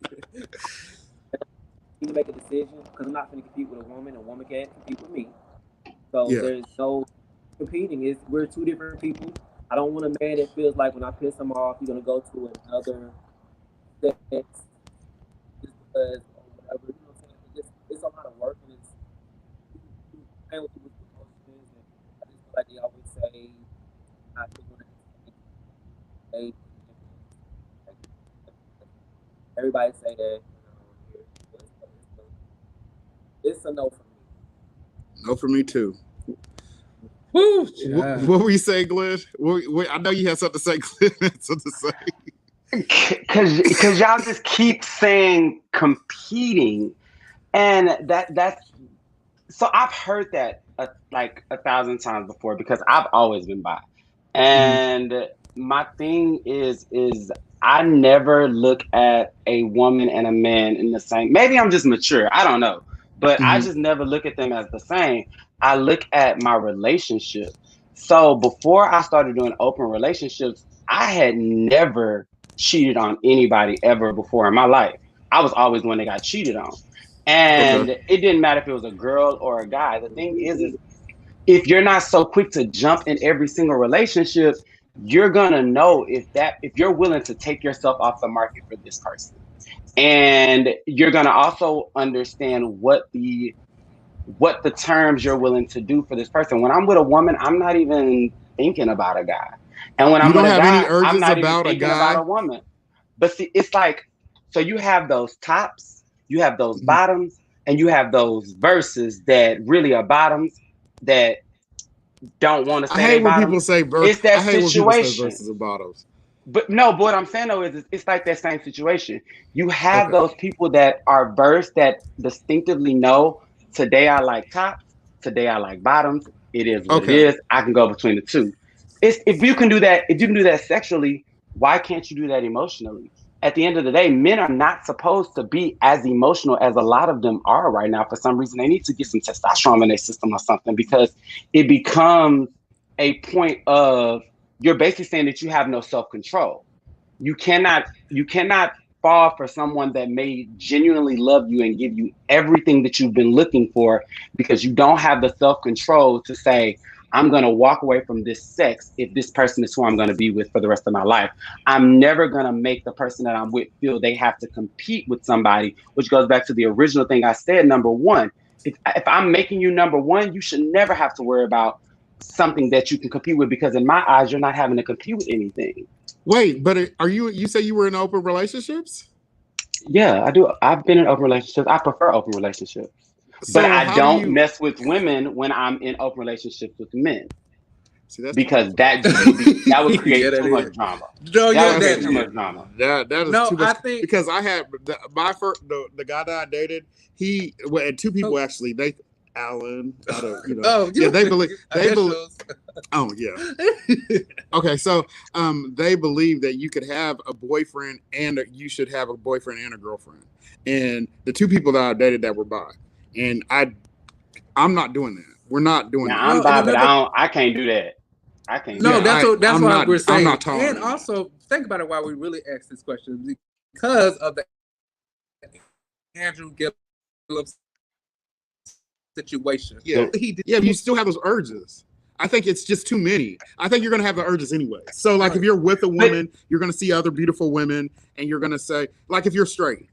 S6: to make a decision because I'm not going to compete with a woman. A woman can't compete with me. So
S1: Yeah.
S6: there's no competing. We're two different people. I don't want a man that feels like when I piss him off, he's gonna go to another sex just because or whatever. You know what I'm saying? It's a lot of work and it's playing with people's emotions. And I just feel like they always say, "I think when they everybody say that." It's a no for me.
S1: No for me too.
S2: Woo,
S1: what were you saying, Glenn? I know you had something to say, Glenn. Something to say.
S4: Because y'all just keep saying competing, and that's so I've heard that like 1,000 times before because I've always been bi, and my thing is I never look at a woman and a man in the same. Maybe I'm just mature. I don't know, but I just never look at them as the same. I look at my relationship. So before I started doing open relationships, I had never cheated on anybody ever before in my life. I was always the one that got cheated on. And it didn't matter if it was a girl or a guy. The thing is if you're not so quick to jump in every single relationship, you're gonna know if you're willing to take yourself off the market for this person. And you're gonna also understand what the terms you're willing to do for this person. When I'm with a woman, I'm not even thinking about a guy. And when I'm with a guy, I'm not even thinking about a woman. But see, it's like, so you have those tops, you have those bottoms, and you have those verses that really are bottoms that don't want to say
S1: I hate when
S4: bottoms.
S1: people say verses.
S4: It's that
S1: I hate
S4: situation.
S1: when people say verses and bottoms.
S4: But no, but what I'm saying though is it's like that same situation. You have those people that are versed that distinctively know today I like tops, today I like bottoms. It is what it is. I can go between the two. If you can do that sexually, why can't you do that emotionally? At the end of the day, men are not supposed to be as emotional as a lot of them are right now. For some reason, they need to get some testosterone in their system or something because it becomes a point of you're basically saying that you have no self-control. You cannot fall for someone that may genuinely love you and give you everything that you've been looking for because you don't have the self-control to say, I'm going to walk away from this sex if this person is who I'm going to be with for the rest of my life. I'm never going to make the person that I'm with feel they have to compete with somebody, which goes back to the original thing I said, number one. If I'm making you number one, you should never have to worry about something that you can compete with because in my eyes, you're not having to compete with anything.
S1: Wait, but you say you were in open relationships?
S4: Yeah, I do. I've been in open relationships. I prefer open relationships.
S1: So
S4: but I don't mess with women when I'm in open relationships with men. See, that's because that would create too much drama.
S2: No,
S4: that would create too much drama.
S1: That is too much. I think because I had my first the guy that I dated, and two people actually, they Alan, they believe. Oh yeah. Okay, so they believe that you could have a boyfriend and you should have a boyfriend and a girlfriend. And the two people that I dated that were bi, and I'm not doing that. We're not doing that.
S4: I'm bi, but I can't do that. I can't.
S2: No, that's what we're saying. And also think about it. Why we really asked this question because of the Andrew Gillum situation.
S1: Yeah, you still have those urges. I think it's just too many. I think you're going to have the urges anyway. So, like, if you're with a woman, you're going to see other beautiful women, and you're going to say, like, if you're straight,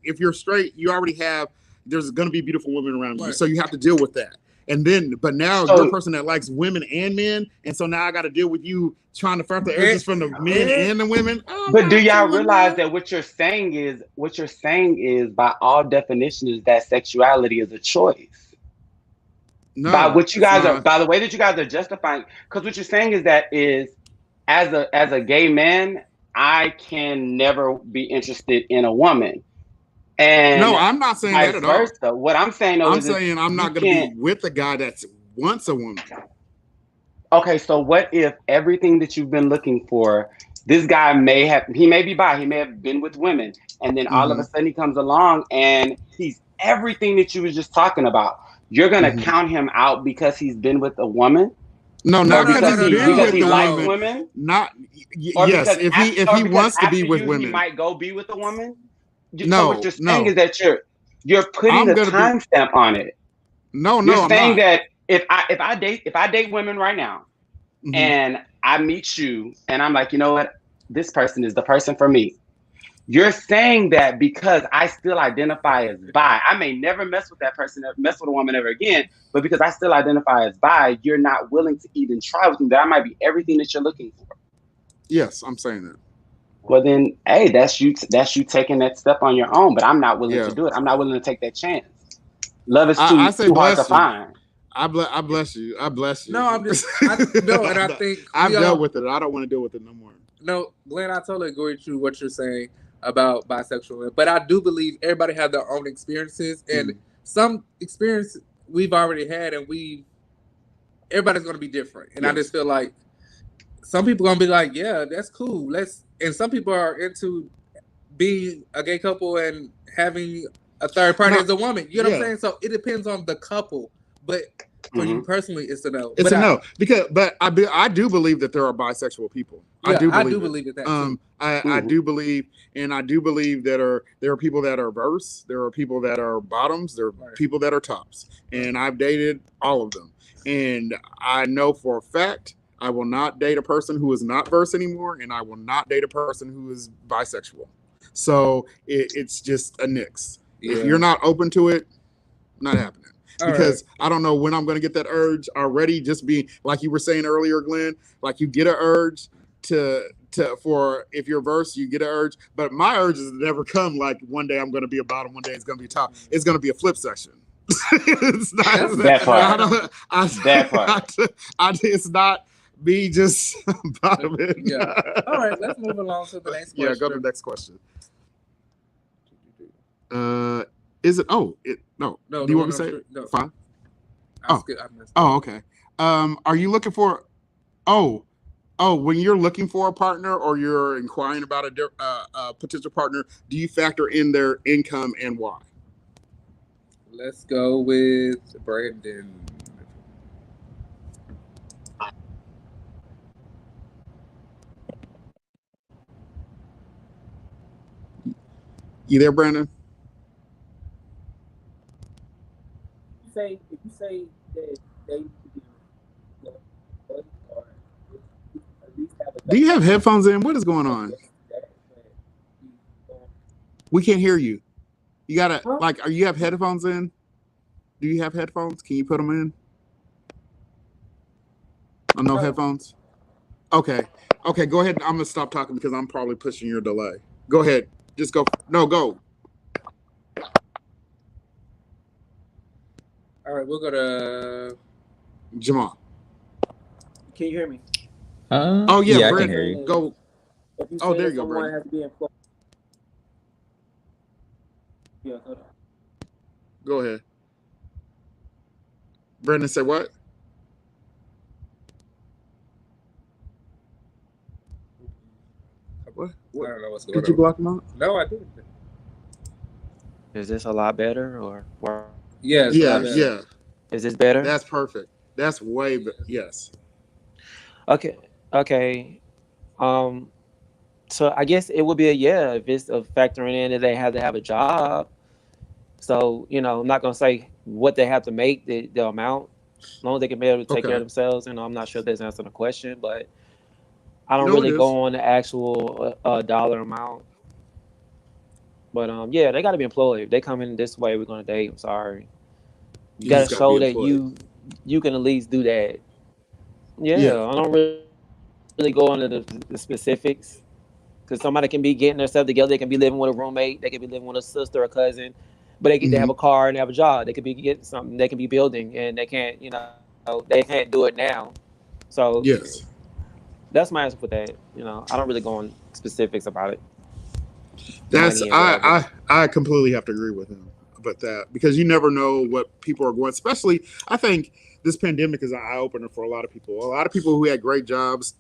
S1: you already have. There's going to be beautiful women around you, so you have to deal with that. And then, but now you're a person that likes women and men, and so now I got to deal with you trying to fight the urges from the men and the women.
S4: But do y'all realize that what you're saying is by all definition is that sexuality is a choice. No, by what you guys are, by the way that you guys are justifying, because what you're saying is that as a gay man, I can never be interested in a woman. And
S1: no, I'm not saying that at all.
S4: What I'm saying,
S1: I'm saying I'm not going to be with a guy that wants a woman.
S4: Okay, so what if everything that you've been looking for, this guy he may be bi, he may have been with women, and then all of a sudden he comes along and he's everything that you was just talking about. You're gonna count him out because he's been with a woman?
S1: No, not because
S4: he likes women.
S1: Not yes, if he wants to be with women,
S4: he might go be with a woman.
S1: No,
S4: so what you're saying is that you're putting a timestamp on it.
S1: No,
S4: you're
S1: I'm
S4: saying
S1: not.
S4: that if I date women right now, and I meet you, and I'm like, you know what, this person is the person for me. You're saying that because I still identify as bi, I may never mess with that person, mess with a woman ever again, but because I still identify as bi, you're not willing to even try with me. That I might be everything that you're looking for.
S1: Yes, I'm saying that.
S4: Well, then, hey, that's you taking that step on your own, but I'm not willing to do it. I'm not willing to take that chance. Love is too hard to find.
S1: I bless you. I bless you.
S2: No, I'm just and I think
S1: I've dealt with it. I don't want to deal with it no more.
S2: No, Glenn, I totally agree with you what you're saying about bisexual, but I do believe everybody has their own experiences, and some experience we've already had, and everybody's going to be different. And I just feel like some people are going to be like, yeah, that's cool. And some people are into being a gay couple and having a third party as a woman. You know what I'm saying? So it depends on the couple, but for you personally, it's a no.
S1: It's a no but I do believe that there are bisexual people.
S2: Yeah, I do believe that too.
S1: I do believe, and I do believe that there are people that are verse, there are people that are bottoms, there are people that are tops, and I've dated all of them, and I know for a fact I will not date a person who is not verse anymore, and I will not date a person who is bisexual. So it's just a nix. Yeah. If you're not open to it, not happening. Because I don't know when I'm going to get that urge already. Just be like you were saying earlier, Glenn, like you get an urge for if you're verse, you get an urge. But my urges never come like one day I'm going to be a bottom, one day it's going to be top. It's going to be a flip session. It's not
S4: that part.
S1: It's not me just bottoming.
S2: Yeah. All right, let's move along to the next question.
S1: Yeah, go to the next question. Is it? Oh, no. Do you want me to say it?
S2: No.
S1: Fine.
S2: Oh,
S1: okay. Are you looking for? Oh, when you're looking for a partner or you're inquiring about a potential partner, do you factor in their income and why?
S2: Let's go with Brandon.
S1: You there, Brandon?
S6: If you say that they or at least have
S1: do you have headphones in? What is going on? We can't hear you. You gotta are you have headphones in? Do you have headphones? Can you put them in? Oh, no headphones. Okay. Go ahead. I'm gonna stop talking because I'm probably pushing your delay. Go ahead. Just go. No, go.
S2: All right, we'll go to
S1: Jamal.
S6: Can you hear me?
S1: Oh yeah,
S5: I
S1: Brandon,
S5: can hear you.
S1: Go.
S6: Oh,
S1: there you go, Brandon.
S6: Has to be employed. Yeah, hold on.
S1: Go ahead. Brandon said what? What?
S2: I don't know what's going on.
S1: Did you block him out?
S2: No, I didn't.
S6: Is this a lot better or?
S2: Yes.
S1: Yeah.
S6: Is this better?
S1: That's perfect. That's way better. Yes.
S6: Okay. So I guess it would be a if it's factoring in that they have to have a job. So, I'm not going to say what they have to make, the amount, as long as they can be able to take care of themselves. I'm not sure if that's answering the question, but I don't really go on the actual dollar amount. But, they got to be employed. If they come in this way, we're going to date. I'm sorry. You got to show that you can at least do that. Yeah. I don't really go into the specifics. Because somebody can be getting themselves together. They can be living with a roommate. They can be living with a sister or cousin. But they get to have a car and have a job. They could be getting something. They can be building. And they can't, they can't do it now. So
S1: yes,
S6: that's my answer for that. I don't really go on specifics about it.
S1: I completely have to agree with him about that. Because you never know what people are going. Especially, I think this pandemic is an eye-opener for a lot of people. A lot of people who had great jobs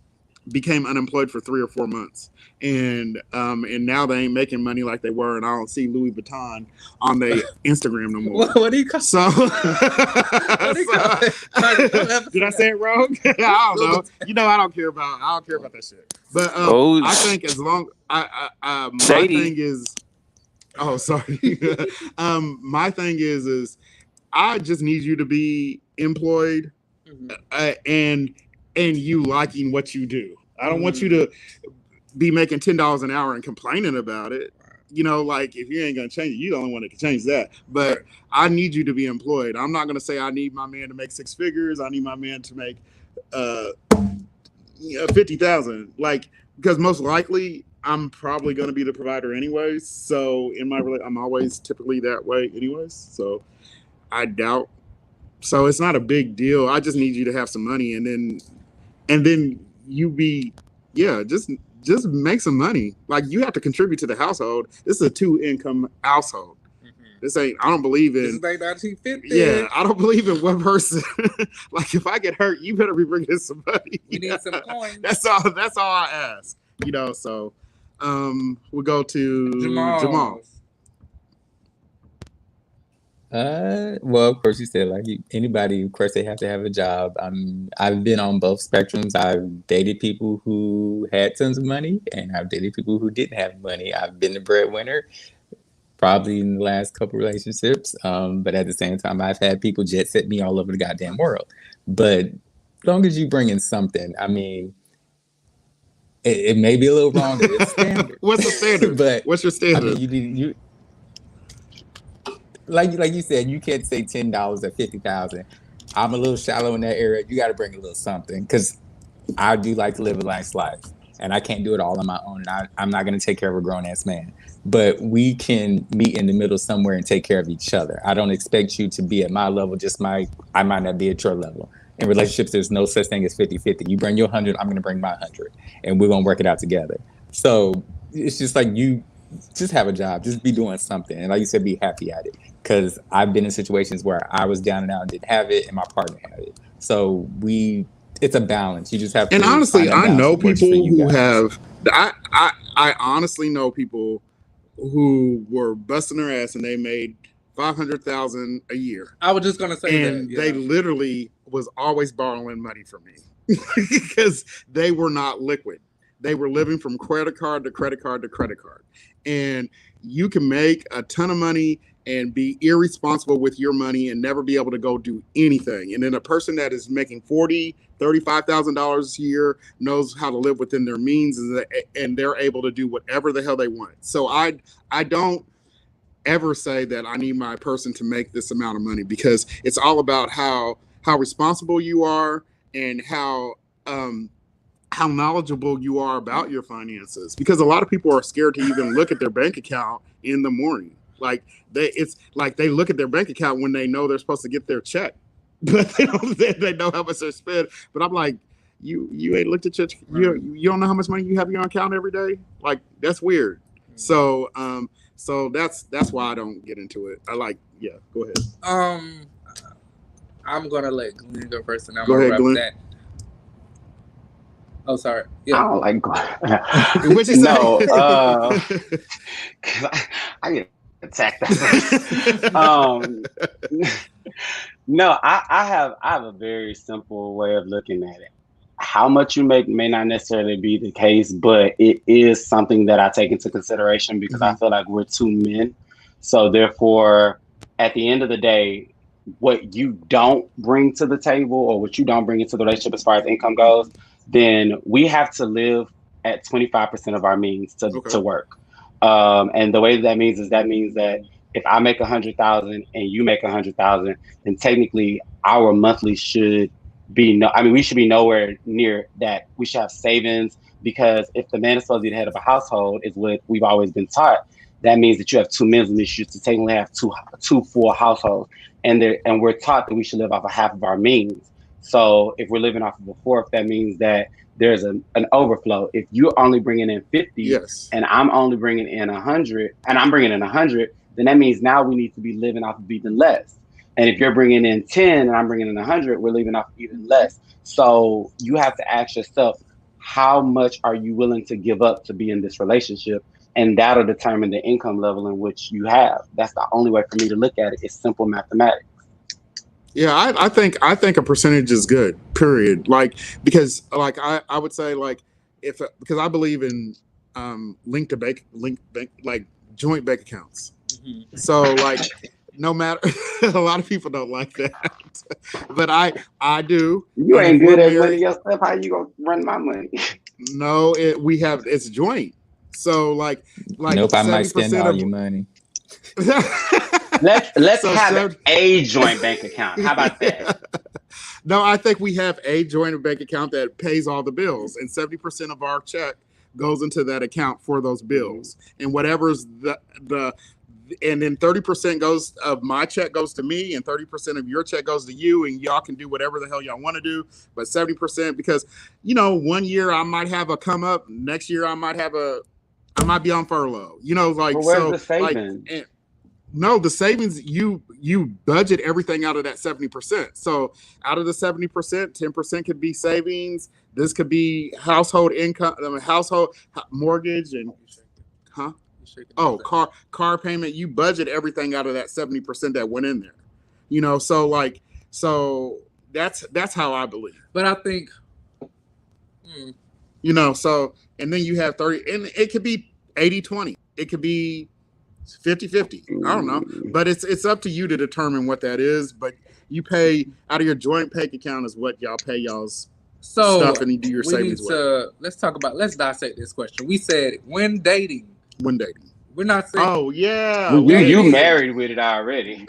S1: became unemployed for 3 or 4 months, and now they ain't making money like they were, and I don't see Louis Vuitton on their Instagram no more.
S2: What do you call?
S1: So, did I say it wrong? I don't know. I don't care about that shit. But I think as long my thing is Oh, sorry. My thing is I just need you to be employed, and you liking what you do. I don't want you to be making $10 an hour and complaining about it. You know, like if you ain't gonna change it, you the only one that can change that. But I need you to be employed. I'm not gonna say I need my man to make six figures. I need my man to make 50,000. Like, because most likely I'm probably gonna be the provider anyways. So in my I'm always typically that way anyways. So I doubt. So it's not a big deal. I just need you to have some money, and then you be, just make some money. Like, you have to contribute to the household. This is a 2-income household. This ain't. I don't believe in.
S2: This is like 1950.
S1: Yeah, I don't believe in one person. Like, if I get hurt, you better be bringing some money.
S2: We need some coins.
S1: That's all. That's all I ask. So we'll go to Jamal.
S5: Well, of course, you said like anybody, of course, they have to have a job. I've been on both spectrums. I've dated people who had tons of money, and I've dated people who didn't have money. I've been the breadwinner, probably in the last couple relationships. But at the same time, I've had people jet set me all over the goddamn world. But as long as you bring in something, I mean, it may be a little wrong, but it's standard.
S1: What's the standard?
S5: But
S1: what's your standard?
S5: I mean, you like you said, you can't say $10 or 50,000. I'm a little shallow in that area. You got to bring a little something, because I do like to live a nice life, and I can't do it all on my own. And I'm not going to take care of a grown ass man, but we can meet in the middle somewhere and take care of each other. I don't expect you to be at my level. I might not be at your level. In relationships, there's no such thing as 50-50. You bring your 100, I'm going to bring my 100, and we're going to work it out together. So it's just like, you just have a job, just be doing something. And like you said, be happy at it. Because I've been in situations where I was down and out and didn't have it, and my partner had it. So it's a balance. You just have to.
S1: And honestly, I know people who have. I honestly know people who were busting their ass and they made $500,000 a year.
S2: I was just gonna say
S1: and that. They literally was always borrowing money from me because they were not liquid. They were living from credit card to credit card to credit card. And you can make a ton of money and be irresponsible with your money and never be able to go do anything. And then a person that is making $40,000, $35,000 a year knows how to live within their means, and they're able to do whatever the hell they want. So I don't ever say that I need my person to make this amount of money, because it's all about how responsible you are and how knowledgeable you are about your finances. Because a lot of people are scared to even look at their bank account in the morning. Like they look at their bank account when they know they're supposed to get their check, but they know how much they spend. But I'm like, you ain't looked at you don't know how much money you have in your account every day. Like, that's weird. So that's why I don't get into it. Go ahead.
S2: I'm gonna let Glenn go first, and I'm
S1: go
S2: gonna
S1: ahead, Glenn.
S2: That. Oh, sorry. Yeah.
S4: I don't like
S1: Glenn. What you say?
S4: No, I get attacked. No, I have a very simple way of looking at it. How much you make may not necessarily be the case, but it is something that I take into consideration, because I feel like we're two men. So therefore, at the end of the day, what you don't bring to the table, or what you don't bring into the relationship as far as income goes, then we have to live at 25% of our means to work. And the way that means that if I make 100,000 and you make 100,000, then technically our monthly should be we should be nowhere near that. We should have savings, because if the man is supposed to be the head of a household, is what we've always been taught. That means that you have two men, you should technically have two full households, and we're taught that we should live off of half of our means. So if we're living off of a fourth, that means that there's an overflow. If you're only bringing in 50, and I'm only bringing in 100, and I'm bringing in 100, then that means now we need to be living off of even less. And if you're bringing in 10 and I'm bringing in 100, we're living off of even less. So you have to ask yourself, how much are you willing to give up to be in this relationship? And that'll determine the income level in which you have. That's the only way for me to look at it. It's simple mathematics.
S1: Yeah, I think a percentage is good, period. Like, because like I would say, like, because I believe in link bank, like joint bank accounts.
S2: Mhm.
S1: So like, no matter, a lot of people don't like that, but I do.
S4: You
S1: And
S4: ain't
S1: if we're
S4: good at money
S1: married,
S4: yourself. How you gonna run my money?
S1: no, it's joint. So like
S5: Nope, I might spend
S1: 70%
S5: all
S1: of
S5: your money.
S4: Let's
S1: so
S4: have
S1: 70,
S4: a joint bank account. How about that?
S1: No, I think we have a joint bank account that pays all the bills, and 70% of our check goes into that account for those bills. And whatever's the and then 30% goes of my check goes to me, and 30% of your check goes to you, and y'all can do whatever the hell y'all want to do. But 70%, because 1 year I might have a come up, next year I might be on furlough. Like,
S4: But where's
S1: so
S4: the savings?
S1: like. No, the savings, you budget everything out of that 70%. So out of the 70%, 10% could be savings. This could be household income, household mortgage, and car payment. You budget everything out of that 70% that went in there. So that's how I believe.
S2: But I think,
S1: So, and then you have 30, and it could be 80-20. It could be 50-50. I don't know, but it's up to you to determine what that is. But you pay out of your joint bank account is what y'all pay y'all's stuff, and you do your savings with.
S2: Let's dissect this question. We said when dating. We're not saying.
S1: Oh yeah,
S4: well, you married with it already.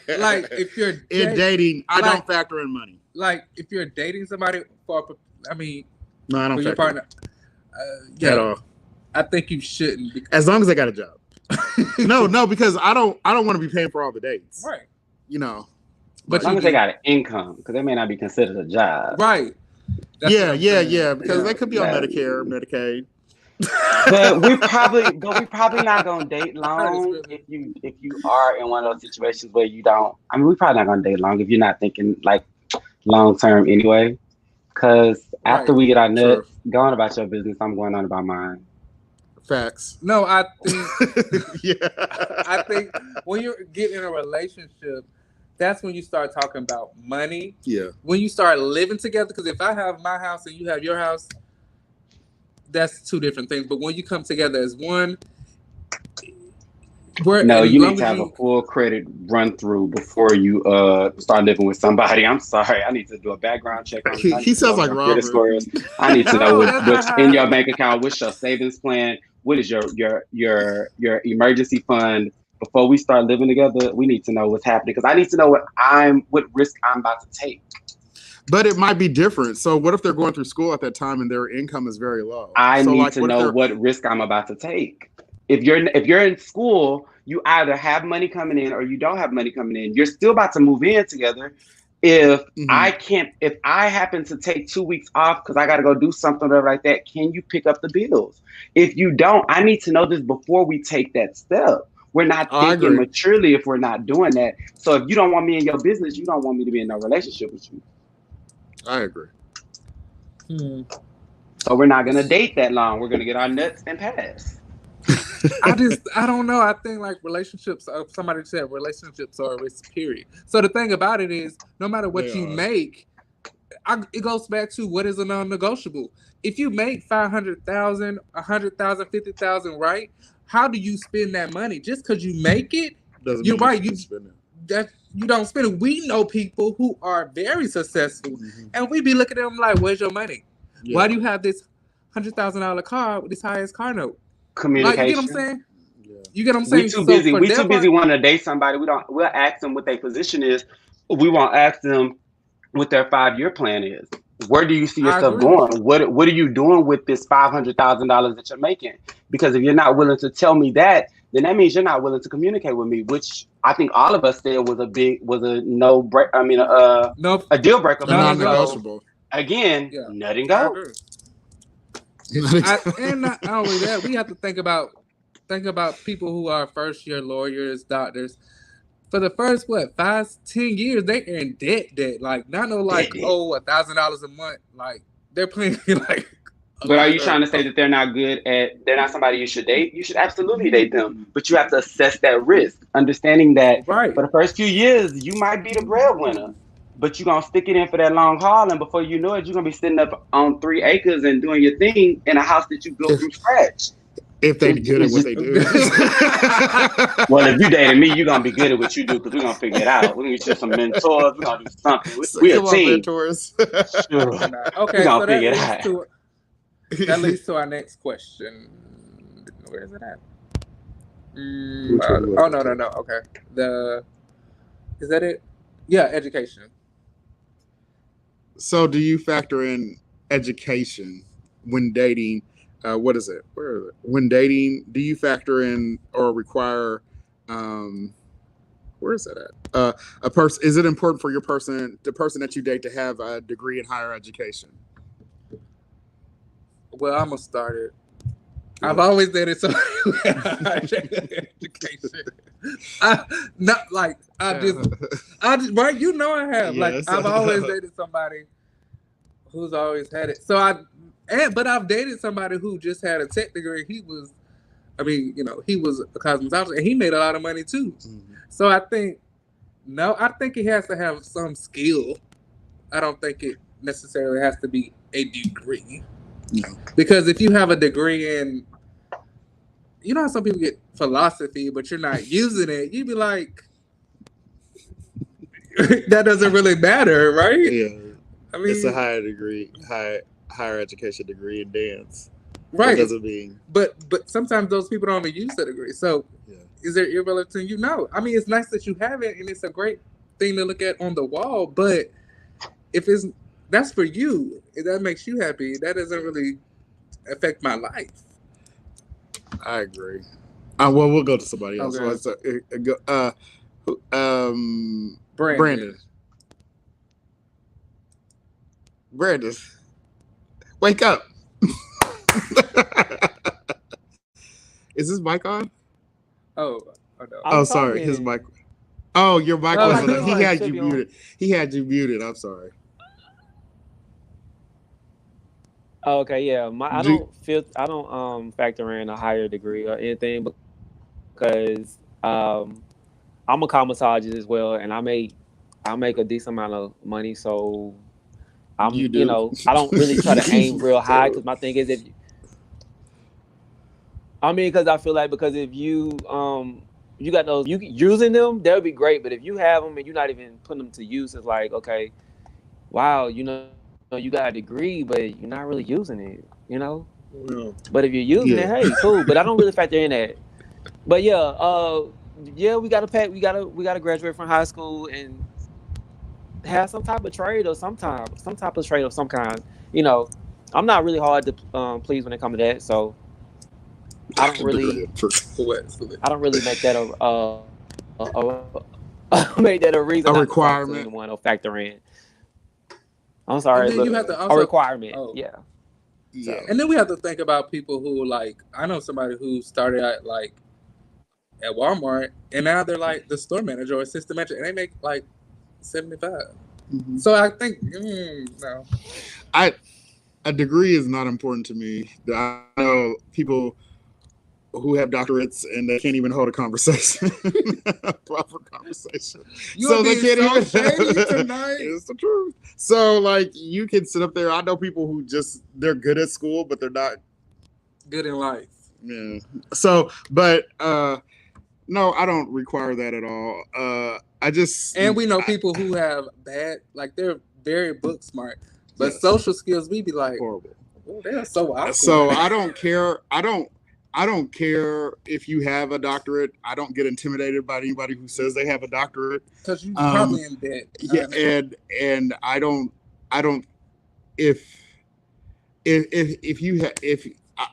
S2: Like if you're
S1: dating, I don't factor in money.
S2: Like if you're dating somebody
S1: no, I don't
S2: for your partner.
S1: At all.
S2: I think you shouldn't.
S1: As long as they got a job. No, because I don't want to be paying for all the dates.
S2: Right.
S1: But
S4: as long as they got an income, because they may not be considered a job.
S2: Right.
S1: Yeah. Because they could be on Medicare, Medicaid.
S4: But we're probably not gonna date long if you are in one of those situations where you don't. I mean, we're probably not gonna date long if you're not thinking like long term anyway. Because after we get our nuts, going about your business, I'm going on about mine.
S1: Facts.
S2: No, I think I think when you get in a relationship, that's when you start talking about money.
S1: Yeah. When
S2: you start living together, because if I have my house and you have your house, that's two different things. But when you come together as one,
S4: you need to have a full credit run through before you start living with somebody. I'm sorry, I need to do a background check on
S1: he sounds like Robert.
S4: I need to know what's in your bank account, what's your savings plan, what is your emergency fund. Before we start living together, we need to know what's happening, because I need to know what risk I'm about to take.
S1: But it might be different. So what if they're going through school at that time and their income is very low?
S4: I need to know what risk I'm about to take. If you're in school, you either have money coming in or you don't have money coming in. You're still about to move in together. If I happen to take 2 weeks off because I got to go do something or like that, can you pick up the bills? If you don't, I need to know this before we take that step. We're not thinking maturely if we're not doing that. So if you don't want me in your business, you don't want me to be in no relationship with you.
S1: I agree.
S4: So we're not gonna date that long. We're gonna get our nuts and pass.
S2: I don't know. I think like relationships. Somebody said relationships are a risk, period. So the thing about it is, no matter what you make, it goes back to what is a non-negotiable. If you make 500,000, 100,000, 50,000, right? How do you spend that money? Just because you make it, you're right. You don't spend it. We know people who are very successful, and we be looking at them like, "Where's your money? Yeah. Why do you have this $100,000 car with this highest car note?"
S4: Communication.
S2: Like, you get what I'm saying? Yeah. You get what I'm saying?
S4: We too busy. We too busy wanting to date somebody. We'll ask them what their position is. We won't ask them what their 5-year plan is. Where do you see yourself going? What are you doing with this $500,000 that you're making? Because if you're not willing to tell me that, then that means you're not willing to communicate with me, which I think all of us said was a deal breaker.
S1: Non-negotiable.
S4: Again, nut and go.
S2: And not only that, we have to think about people who are first-year lawyers, doctors. For the first 5-10 years, they are in debt. Like not $1,000 a month. Like they're playing like.
S4: But are you trying to say that they're not somebody you should date? You should absolutely date them, but you have to assess that risk, understanding that for the first few years you might be the breadwinner, but you're gonna stick it in for that long haul, and before you know it, you're gonna be sitting up on 3 acres and doing your thing in a house that you built from scratch.
S1: If they good at what they do.
S4: Well, if you dating me, you're gonna be good at what you do because we're gonna figure it out. We're gonna get you some mentors. We're gonna do something.
S1: So
S4: We're a
S1: come on,
S4: team.
S1: mentors.
S4: Sure.
S2: Okay,
S4: We're gonna
S2: so
S4: figure it out.
S2: that leads to our next question. Where is it at? Oh no. Okay. Is that it? Yeah, education.
S1: So do you factor in education when dating? What is it? Where is it? When dating, do you factor in or require? Where is it at? A person. Is it important for the person that you date, to have a degree in higher education?
S2: Well, I'm gonna start it. I've always dated somebody who had higher education. I just right. You know I have.
S1: Yes.
S2: Like I've always dated somebody who's always had it. But I've dated somebody who just had a tech degree. He was a cosmetologist, and he made a lot of money too. Mm-hmm. So I think it has to have some skill. I don't think it necessarily has to be a degree. No. Because if you have a degree in, you know how some people get philosophy, but you're not using it, you'd be like, that doesn't really matter, right?
S1: Yeah.
S2: I mean,
S1: it's a higher education degree in dance.
S2: Right.
S1: It doesn't mean.
S2: But sometimes those people don't even use that degree. So is it irrelevant to you? No. I mean, it's nice that you have it, and it's a great thing to look at on the wall. But if that's for you, if that makes you happy, that doesn't really affect my life.
S1: I agree. Well, we'll go to somebody else.
S2: Okay.
S1: Brandon, wake up. Is this mic on?
S2: Oh no.
S1: Oh, sorry. His mic. Oh, your mic was on. He had you muted. He had you muted. I'm sorry.
S6: Oh, okay, yeah. I don't factor in a higher degree or anything because I'm a cosmetologist as well, and I make a decent amount of money. So I don't really try to aim real high because my thing is because I feel like because if you got those, you using them, that would be great. But if you have them and you're not even putting them to use, it's like, okay, wow, you got a degree, but you're not really using it, Yeah. But if you're using it, hey, cool. But I don't really factor in that. But we gotta graduate from high school and have some type of trade or some type of trade of some kind. I'm not really hard to please when it comes to that, so I don't really make that a reason,
S1: a requirement,
S6: anyone or factor in. I'm sorry,
S2: and then you have to also,
S6: a requirement. Yeah.
S2: So. And then we have to think about people who I know somebody who started at at Walmart and now they're like the store manager or assistant manager and they make like 75. Mm-hmm. So I think no.
S1: A degree is not important to me. I know people who have doctorates and they can't even hold a conversation, a proper conversation.
S2: So they can't even. Shady tonight.
S1: It's the truth. So you can sit up there. I know people who they're good at school, but they're not
S2: good in life.
S1: Yeah. So, but no, I don't require that at all.
S2: And we know people who have bad, they're very book smart, but social skills we be like
S1: horrible.
S2: Oh, they're so awkward.
S1: So I don't care. I don't care if you have a doctorate. I don't get intimidated by anybody who says they have a doctorate.
S2: Because you're probably in debt.
S1: Yeah, and I don't. If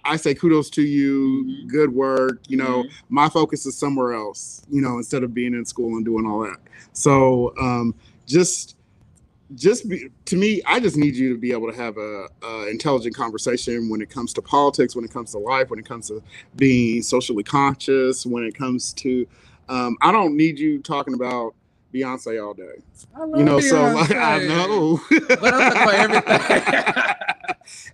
S1: I say kudos to you, mm-hmm. Good work. My focus is somewhere else. Instead of being in school and doing all that. So to me, I just need you to be able to have a intelligent conversation when it comes to politics, when it comes to life, when it comes to being socially conscious, when it comes to, I don't need you talking about Beyonce all day.
S2: I love Beyonce.
S1: I know.
S2: But I'm talking about everything.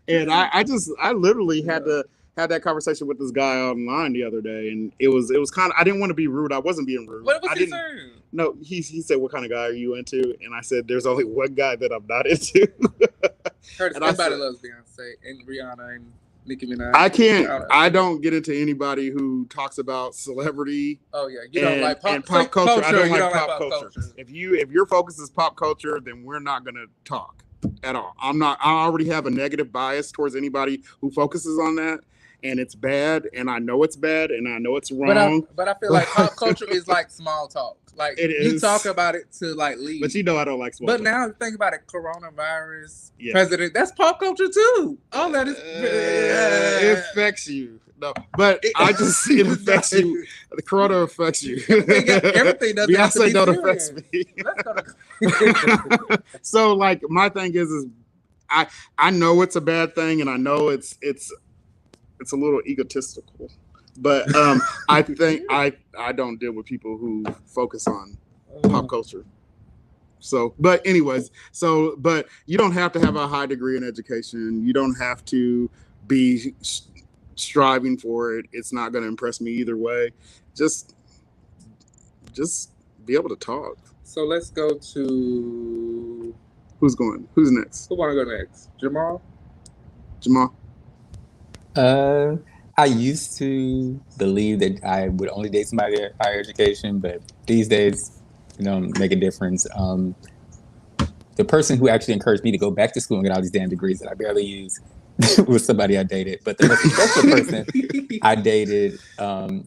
S1: And I literally had to have that conversation with this guy online the other day, and it was kind of, I didn't want to be rude. I wasn't being rude.
S2: What was he saying?
S1: No, he said, "What kind of guy are you into?" And I said, "There's only one guy that I'm not into."
S2: Everybody loves Beyonce and Rihanna and Nicki Minaj.
S1: I can't. I don't get into anybody who talks about celebrity.
S2: Oh yeah, you don't like
S1: pop culture. I don't like pop
S2: culture.
S1: culture. If your focus is pop culture, then we're not gonna talk at all. I'm not. I already have a negative bias towards anybody who focuses on that, and it's bad, and I know it's bad, and I know it's wrong.
S2: But I feel like pop culture is like small talk. Like you talk about it to like leave.
S1: But you know I don't like small talk.
S2: But now think about it, coronavirus, president, that's pop culture too. All that is
S1: it affects you. No, but I just see it affects you. The corona affects you.
S2: Everything doesn't have to be
S1: don't
S2: serious.
S1: affect me. So like my thing is I know it's a bad thing, and I know it's a little egotistical. But I think I don't deal with people who focus on pop culture. So, but anyways, but you don't have to have a high degree in education. You don't have to be striving for it. It's not going to impress me either way. Just be able to talk.
S2: So let's go to
S1: who's next?
S2: Who want to go next? Jamal.
S5: I used to believe that I would only date somebody at higher education, but these days, make a difference. The person who actually encouraged me to go back to school and get all these damn degrees that I barely use was somebody I dated. But the most successful person I dated,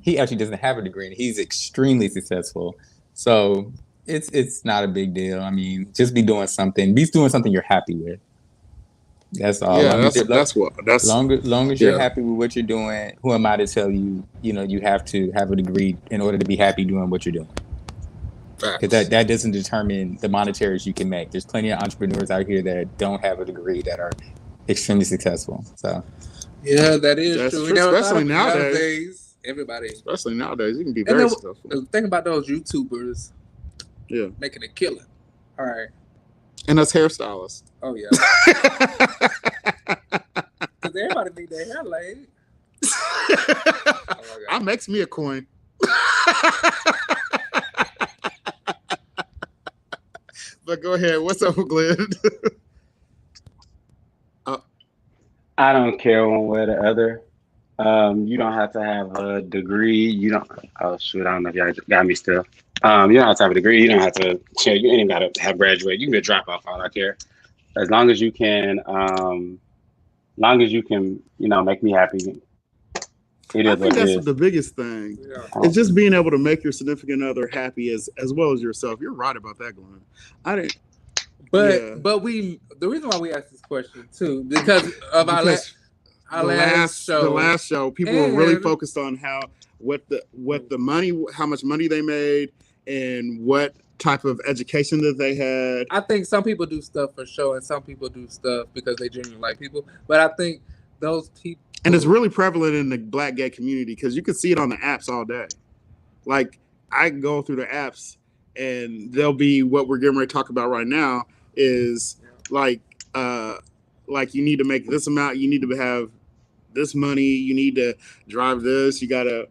S5: he actually doesn't have a degree, and he's extremely successful. So it's not a big deal. I mean, just be doing something. Be doing something you're happy with. That's all.
S1: Yeah, that's
S5: long as you're happy with what you're doing. Who am I to tell you? You have to have a degree in order to be happy doing what you're doing. Because that doesn't determine the monetaries you can make. There's plenty of entrepreneurs out here that don't have a degree that are extremely successful. So
S2: yeah, that is true.
S1: Especially nowadays.
S2: Everybody.
S1: Especially nowadays, you can be very successful.
S2: Think about those YouTubers.
S1: Yeah,
S2: making a killing. All right.
S1: And us hairstylists.
S2: Oh yeah. Because everybody need their hair laid.
S1: That makes me a coin. But go ahead. What's up, Glenn?
S4: I don't care one way or the other. You don't have to have a degree. You don't. Oh shoot! I don't know if y'all got me still. You don't have to have a degree. You don't have to. You ain't even got to have graduated. You can be a dropout. All I care. As long as you can. Make me happy.
S1: I think that's the biggest thing. Yeah. It's just being able to make your significant other happy as well as yourself. You're right about that, Glenn.
S2: But the reason why we asked this question too, because of our last show. The last show, people were really focused on how much money they made and what type of education that they had. I think some people do stuff for show and some people do stuff because they genuinely like people. But I think those people,
S1: and it's really prevalent in the Black gay community because you can see it on the apps all day. Like I can go through the apps and there'll be what we're getting ready to talk about right now is like you need to make this amount, you need to have this money, you need to drive this, you gotta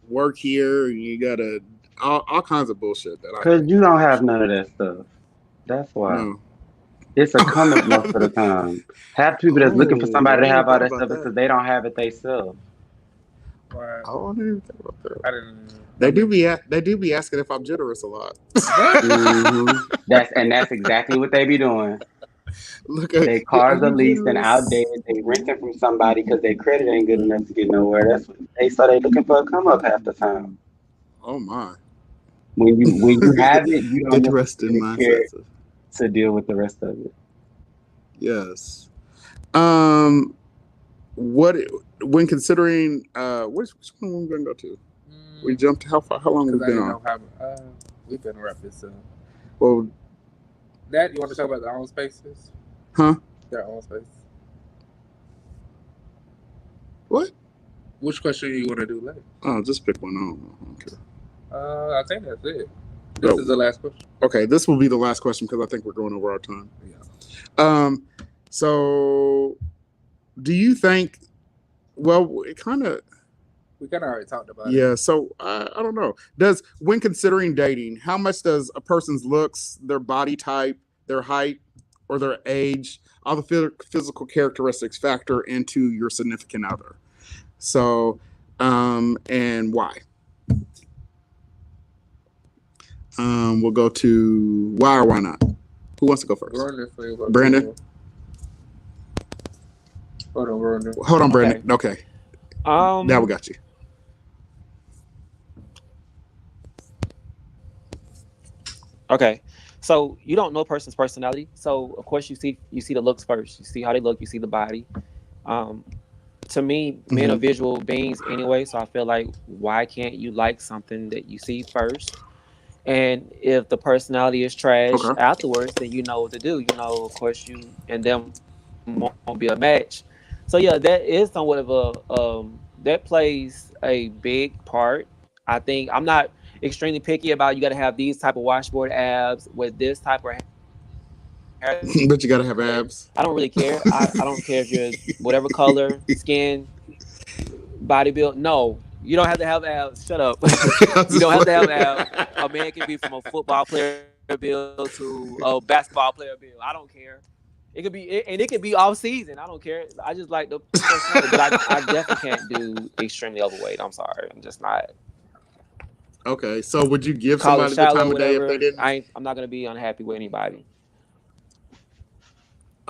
S1: work here, you gotta all kinds of bullshit that
S4: because you don't have none of that stuff. That's why. No. It's a come up most of the time. Half people that's looking for somebody to have all that stuff because they don't have it themselves.
S2: Wow.
S1: I didn't even think about that. I didn't. They do be asking if I'm generous a lot.
S4: That's exactly what they be doing. Their cars are leased and outdated. They renting from somebody because their credit ain't good enough to get nowhere. That's what they looking for a come up half the time.
S1: Oh my!
S4: When you have it, you don't
S1: interesting mindset
S4: to deal with the rest of it.
S1: Yes. When considering which one are we gonna go to? We jumped how long have we been on?
S2: We've been wrapped this up.
S1: Well,
S2: Dad, you want to talk about their own spaces?
S1: Huh?
S2: Their own space.
S1: What?
S2: Which question do you want to do later?
S1: Oh, just pick one. I don't care.
S2: I think that's it. This is the last question.
S1: Okay, this will be the last question because I think we're going over our time. Yeah. So, do you think? Well, we kind of
S2: already talked about it.
S1: Yeah. So I don't know. When considering dating, how much does a person's looks, their body type, their height, or their age, all the physical characteristics factor into your significant other. So, and why? We'll go to why or why not. Who wants to go first? Brandon.
S2: Hold on, Brandon.
S1: Hold on, Brandon. Okay. Now we got you.
S6: Okay. So you don't know a person's personality. So of course you see the looks first. You see how they look, you see the body. To me, men are visual beings anyway, so I feel like why can't you like something that you see first? And if the personality is trash afterwards, then you know what to do. You know, of course, you and them won't be a match. So yeah, that is somewhat of a that plays a big part. I think I'm not extremely picky about you got to have these type of washboard abs with this type of hair.
S1: But you got to have abs.
S6: I don't really care. I don't care if you're whatever color, skin, body build. No, you don't have to have abs. Shut up. You don't have to have abs. A man can be from a football player build to a basketball player build. I don't care. It could be, and it could be off season. I don't care. I just like the personality, but I definitely can't do extremely overweight. I'm sorry. I'm just not.
S1: Okay, so would you give somebody the time of day if they didn't?
S6: I'm not gonna be unhappy with anybody.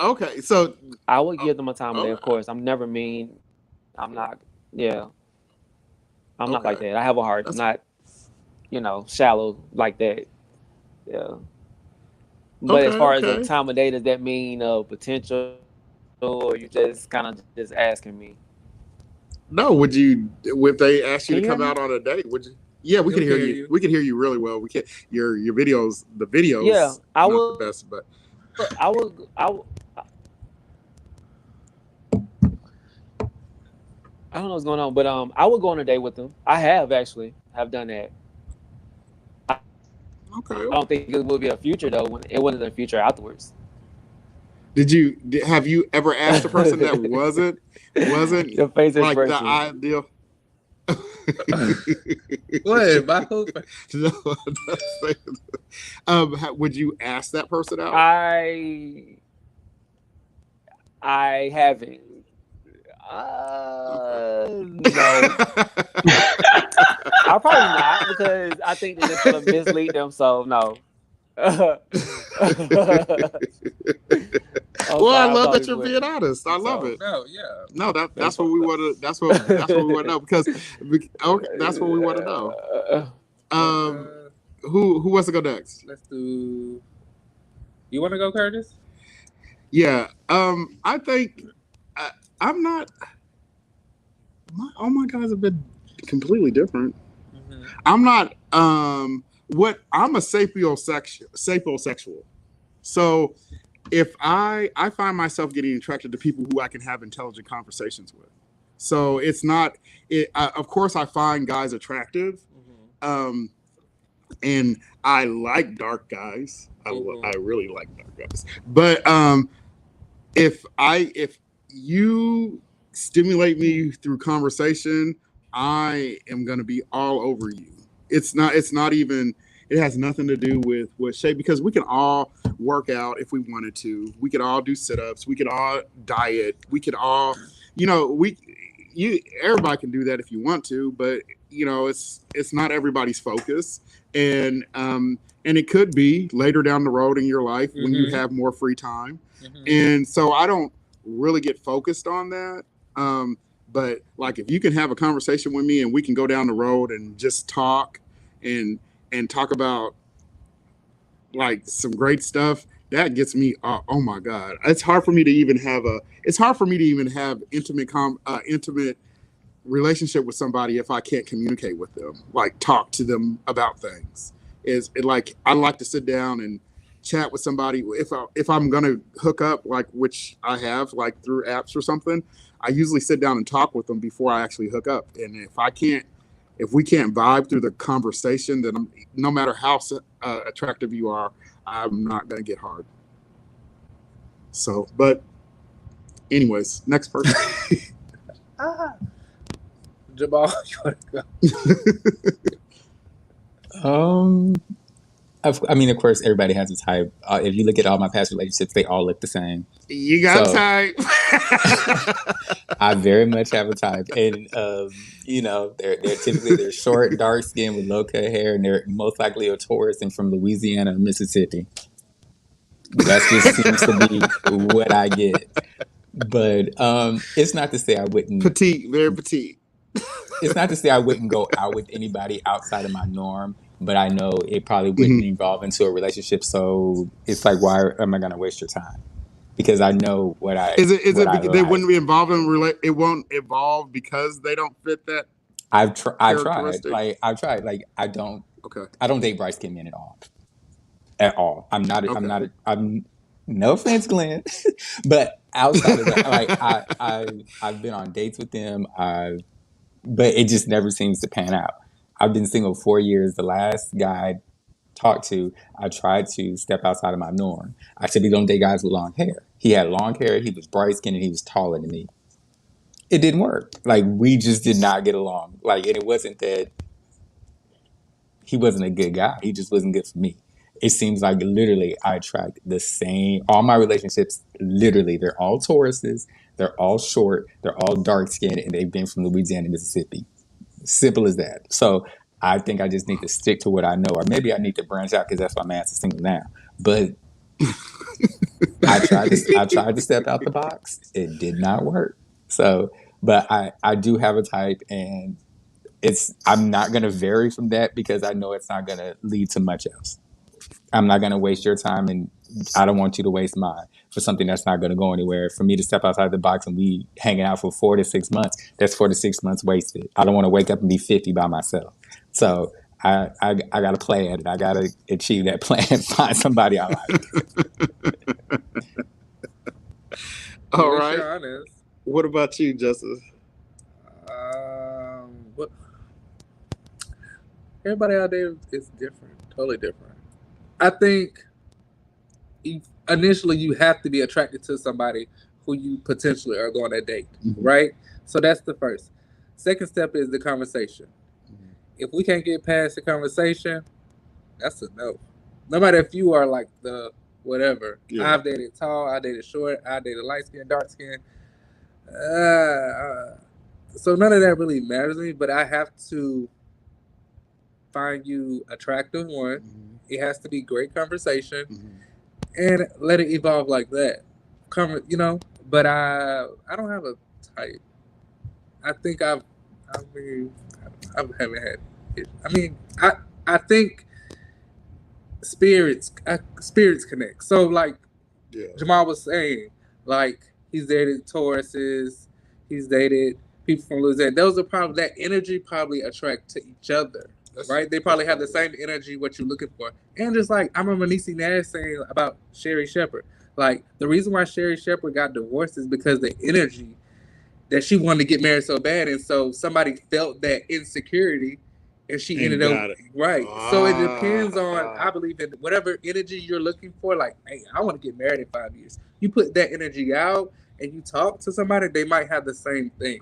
S1: Okay, so
S6: I would give them a time of day, of course. I'm never mean. I'm not. Yeah. I'm not like that. I have a heart. I'm not, shallow like that. Yeah. But as far as the time of day, does that mean potential, or you just kind of just asking me?
S1: No. Would you, if they asked you to come out on a date, would you? Yeah, we can hear you. We can hear you really well. We can your videos. The videos.
S6: Yeah, I will.
S1: The best, but
S6: I will. I don't know what's going on, but I would go on a date with them. I have actually done that.
S1: Okay.
S6: I don't think it will be a future though. When it wasn't a future afterwards.
S1: Have you ever asked a person that wasn't
S6: Your face is
S1: like
S6: breaking.
S1: the ideal?
S2: What? My whole face.
S1: Would you ask that person out?
S6: I haven't. No. I'll probably not because I think that it's going to mislead them. So no.
S1: Well, I love that you're being honest. I love it.
S2: No, yeah.
S1: No, that's what we want to. That's what we want to know because that's what we want to know. Who wants to go next?
S2: Let's do. You want to go, Curtis?
S1: Yeah. I think I'm not. All my guys have been completely different. Mm-hmm. I'm not. I'm a sapiosexual. So if I find myself getting attracted to people who I can have intelligent conversations with. So it's not. Of course, I find guys attractive. Mm-hmm. And I like dark guys. Mm-hmm. I really like dark guys. But if you stimulate me through conversation, I am going to be all over you. It has nothing to do with shape because we can all work out if we wanted to. We could all do sit-ups. We could all diet. We could all, everybody can do that if you want to, but it's not everybody's focus. And it could be later down the road in your life mm-hmm. when you have more free time. Mm-hmm. And so I don't really get focused on that. But like if you can have a conversation with me and we can go down the road and just talk and talk about like some great stuff, that gets me oh my God. It's hard for me to even have intimate relationship with somebody if I can't communicate with them, like talk to them about things. I like to sit down and chat with somebody. If I'm gonna hook up, like which I have, like through apps or something, I usually sit down and talk with them before I actually hook up. And if we can't vibe through the conversation, then no matter how attractive you are, I'm not gonna get hard. So, but anyways, next person.
S2: Jamal, you want to go?
S5: Of course, everybody has a type. If you look at all my past relationships, they all look the same.
S1: You got
S5: So-
S1: type.
S5: I very much have a type, and they're typically short, dark skin with low cut hair, and they're most likely a Taurus and from Louisiana or Mississippi. That just seems to be what I get. But it's not to say I wouldn't.
S1: Petite, very petite.
S5: It's not to say I wouldn't go out with anybody outside of my norm, but I know it probably wouldn't evolve into a relationship. So it's like, why am I going to waste your time? Because I know what I
S1: Is it
S5: what I
S1: because they
S5: like.
S1: wouldn't be involved in it won't evolve because they don't fit that?
S5: I've tried.
S1: characteristic?
S5: I've tried. Like I don't
S1: Okay.
S5: date bright skinned men at all. At all. I'm not.
S1: Okay.
S5: I'm not. I'm. No offense, Glenn, but outside of that, like I've been on dates with them. But it just never seems to pan out. I've been single 4 years. The last guy I talked to, I tried to step outside of my norm. I typically don't date guys with long hair. He had long hair. He was bright skinned and he was taller than me. It didn't work. Like we just did not get along. Like, and it wasn't that he wasn't a good guy. He just wasn't good for me. It seems like literally I attract the same. All my relationships, literally, they're all Tauruses. They're all short. They're all dark skinned, and they've been from Louisiana, Mississippi. Simple as that. So I think I just need to stick to what I know, or maybe I need to branch out because that's why my ass is single now. But I tried to step out the box. It did not work. So, but I do have a type, and I'm not going to vary from that because I know it's not going to lead to much else. I'm not going to waste your time, and I don't want you to waste mine for something that's not going to go anywhere. For me to step outside the box and we hanging out for 4 to 6 months, that's 4 to 6 months wasted. I don't want to wake up and be 50 by myself. So I got to play at it. I got to achieve that plan, find somebody I like.
S1: All right. What about you, Justice?
S2: What? Everybody out there is different, totally different. I think initially you have to be attracted to somebody who you potentially are going to date, right? So that's the first. Second step is the conversation. If we can't get past the conversation, that's a no. No matter if you are like the whatever. Yeah. I've dated tall, I dated short, I dated light skin, dark skin. So none of that really matters to me, but I have to find you attractive, one. It has to be great conversation, and let it evolve like that. But I don't have a type. I think I haven't had it. I mean, I think spirits connect. So like Jamal was saying, like he's dated Tauruses, he's dated people from Louisiana. Those are probably, that energy probably attract to each other. Right? They probably have the same energy, what you're looking for. And just like, I remember Niecy Nash saying about Sherry Shepherd. Like, the reason why Sherry Shepherd got divorced is because the energy that she wanted to get married so bad. And so somebody felt that insecurity and she ended up, right. So it depends on, I believe, in whatever energy you're looking for. Like, hey, I want to get married in 5 years. You put that energy out and you talk to somebody, they might have the same thing.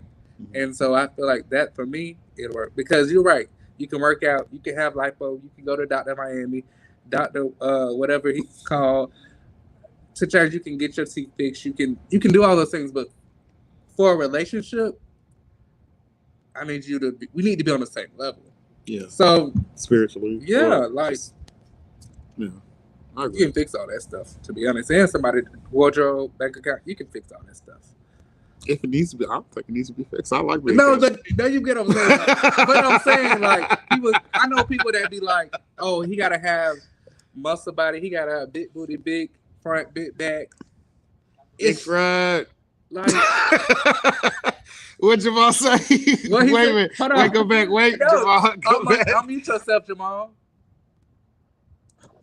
S2: And so I feel like that, for me, it'll work. Because you're right. You can work out. You can have lipo. You can go to Dr. Miami, Dr. Whatever he's called. To charge, you can get your teeth fixed. You can do all those things. But for a relationship, I need you to. We need to be on the same level. Yeah. So
S1: spiritually.
S2: Yeah, like.
S1: Yeah.
S2: You can fix all that stuff. To be honest, and somebody wardrobe, bank account, you can fix all that stuff.
S1: If it needs to be, I don't think it needs to be fixed. I like being
S2: no, you get what I'm saying. But I'm saying, like, people, I know people that be like, oh, he gotta have muscle body, he gotta have big booty, big front, big back.
S1: It's right.
S2: Like,
S1: what Jamal say? Wait a minute.
S2: Hold on.
S1: Wait, go back. Wait, no, Jamal, go back.
S2: Unmute yourself, Jamal.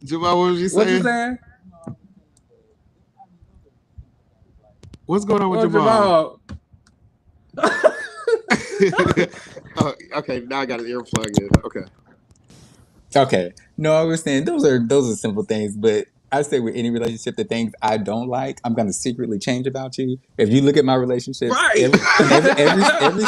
S1: Jamal, what was you saying?
S2: What you saying?
S1: What's going on with Jamal? Oh, okay, now I got an earplug in.
S5: Okay. No, I was saying those are simple things, but I say with any relationship, the things I don't like, I'm gonna secretly change about you. If you look at my relationships,
S2: right.
S5: every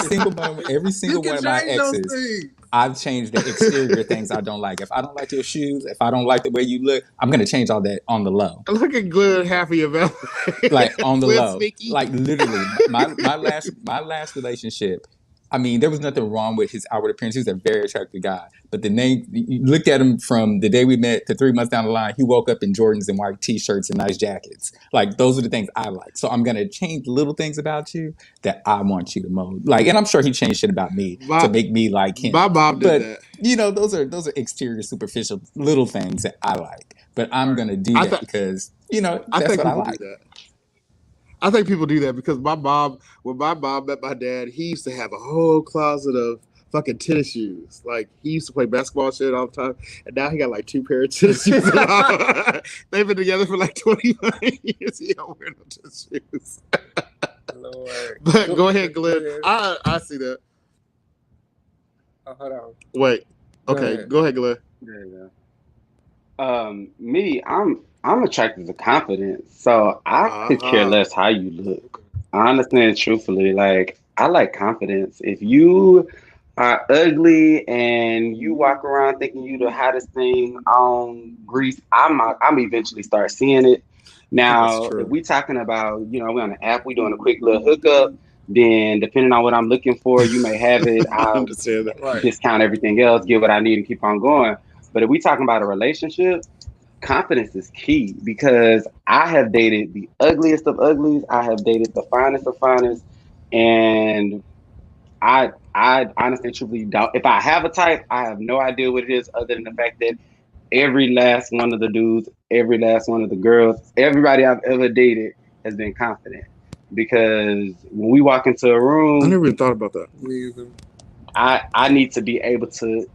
S5: single one of my exes, I've changed the exterior things I don't like. If I don't like your shoes, if I don't like the way you look, I'm gonna change all that on the low.
S1: Look at Glenn happy about it.
S5: Like on the
S1: Glenn
S5: low.
S1: sneaky.
S5: Like literally, my last relationship. I mean, there was nothing wrong with his outward appearance. He was a very attractive guy. But the name, you looked at him from the day we met to 3 months down the line, he woke up in Jordans and white t-shirts and nice jackets. Like, those are the things I like. So I'm going to change little things about you that I want you to mold. Like, and I'm sure he changed shit about me to make me like him.
S1: My mom did that.
S5: You know, those are exterior, superficial little things that I like. But I'm going to do that because, you know, that's what I like.
S1: Do that. I think people do that because when my mom met my dad, he used to have a whole closet of fucking tennis shoes. Like, he used to play basketball shit all the time, and now he got like 2 pair of tennis shoes. They've been together for like 25 years. He don't wear no tennis shoes.
S2: Lord.
S1: But go ahead, Glenn. I see that.
S2: Oh, hold on.
S1: Wait. Okay, go ahead, Glenn.
S4: There you go. Me, I'm attracted to confidence, so I could care less how you look. Honestly and truthfully, like, I like confidence. If you are ugly and you walk around thinking you the hottest thing on Greece, I'm eventually start seeing it. Now, if we talking about, you know, we're on the app, we doing a quick little hookup, then depending on what I'm looking for, you may have it. I'll discount everything else, get what I need, and keep on going. But if we talking about a relationship, confidence is key, because I have dated the ugliest of uglies. I have dated the finest of finest. And I honestly, truly don't. If I have a type, I have no idea what it is, other than the fact that every last one of the dudes, every last one of the girls, everybody I've ever dated has been confident. Because when we walk into a room,
S1: I never even thought about that.
S4: I need to be able to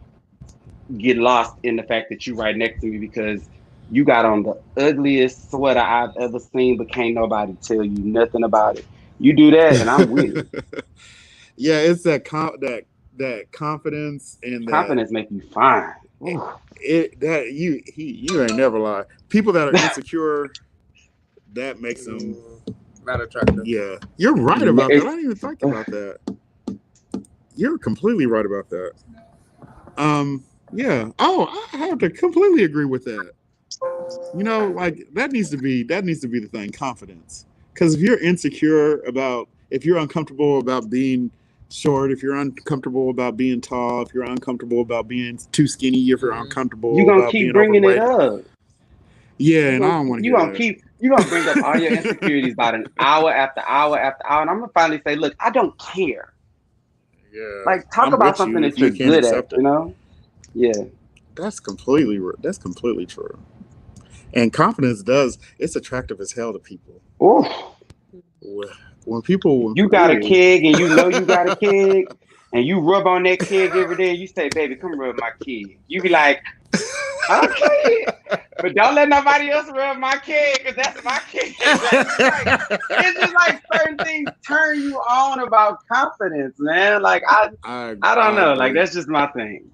S4: get lost in the fact that you right next to me, because you got on the ugliest sweater I've ever seen, but can't nobody tell you nothing about it. You do that, and I'm with it.
S1: Yeah, it's that confidence, and
S4: confidence make you fine.
S1: You ain't never lie. People that are insecure, that makes them
S2: not attractive.
S1: Yeah, you're right about that. I didn't even think about that. You're completely right about that. Yeah. Oh, I have to completely agree with that. You know, like, that needs to be the thing, confidence. Because if you're insecure if you're uncomfortable about being short, if you're uncomfortable about being tall, if you're uncomfortable about being too skinny, if you're uncomfortable about being overweight,
S4: bringing it up.
S1: Yeah, and I don't want to hear that.
S4: You're gonna bring up all your insecurities about an hour after hour after hour, and I'm gonna finally say, look, I don't care.
S1: Yeah.
S4: Like, talk about something that you're good at, you know? Yeah.
S1: That's completely true. And confidence it's attractive as hell to people.
S4: Oh.
S1: When people...
S4: You got a keg, and you know you got a keg, and you rub on that keg every day, and you say, baby, come rub my keg. You be like, okay, but don't let nobody else rub my keg, because that's my keg. It's just like certain things turn you on about confidence, man. Like, I don't know. Like, that's just my thing.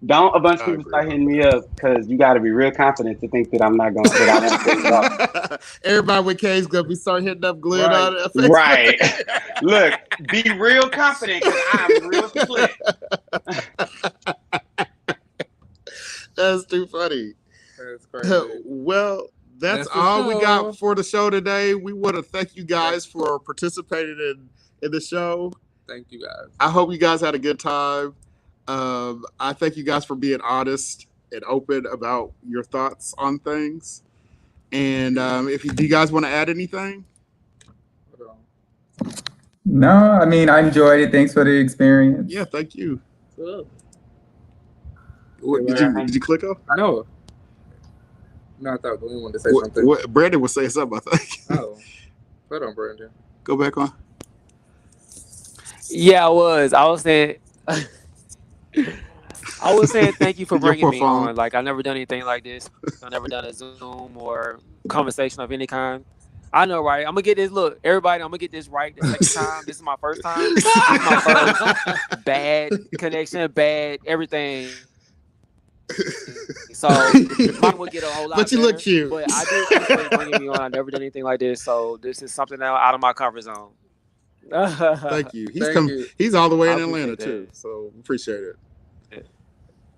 S4: Don't a bunch of people start hitting me up, because you got to be real confident to think that I'm not going to.
S1: Everybody with K's going to be start hitting up Glenn on it.
S4: Right. Look, be real confident, because I'm real split.
S1: That's too funny.
S2: That's crazy.
S1: Well, that's all we got for the show today. We want to thank you guys for participating in the show.
S2: Thank you guys. I
S1: hope you guys had a good time. I thank you guys for being honest and open about your thoughts on things. And do you guys want to add anything?
S5: No, I mean, I enjoyed it. Thanks for the experience.
S1: Yeah, thank you.
S2: Cool.
S1: Did you click off?
S2: No. No, I thought Glenn wanted to say something.
S1: Brandon was saying something, I think.
S2: Oh. Hold on, Brandon.
S1: Go back on.
S6: Yeah, I was saying... I was saying thank you for bringing me on. Like, I've never done anything like this. I've never done a Zoom or conversation of any kind. I know, right? I'm gonna get this. Look, everybody, I'm gonna get this right the second time. This is my first time. This is my first bad connection, bad everything. So mine would get a whole lot.
S1: But you
S6: better,
S1: look cute.
S6: But I do appreciate bringing me on. I've never done anything like this, so this is something out of my comfort zone.
S1: Thank you. He's all the way in Atlanta too, so appreciate it.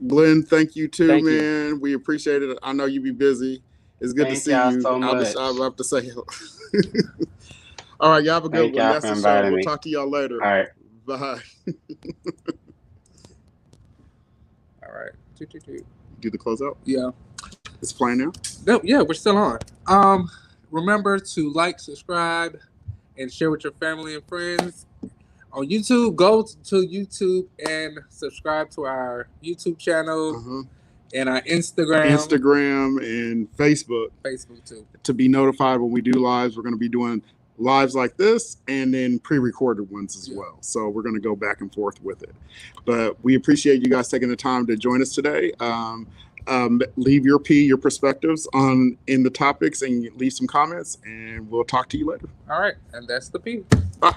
S1: Glenn, thank you too,
S6: Thank you.
S1: man. We appreciate it. I know you be busy. It's good to
S4: Thank
S1: see
S4: y'all
S1: you.
S4: so much.
S1: I'll have to say hello. All right, y'all have a good
S4: Thank
S1: one.
S4: y'all
S1: That's
S4: for
S1: the show.
S4: inviting
S1: We'll
S4: me.
S1: talk to y'all later.
S4: All right.
S1: Bye.
S2: All right.
S1: Do the closeout?
S2: Yeah.
S1: It's playing now?
S2: No, yeah, we're still on. Remember to like, subscribe, and share with your family and friends. On YouTube, go to YouTube and subscribe to our YouTube channel and our
S1: Instagram and Facebook
S2: too.
S1: To be notified when we do lives. We're going to be doing lives like this and then pre-recorded ones as well. So we're going to go back and forth with it. But we appreciate you guys taking the time to join us today. Leave your perspectives in the topics and leave some comments, and we'll talk to you later.
S2: All right, and that's the P.
S1: Bye.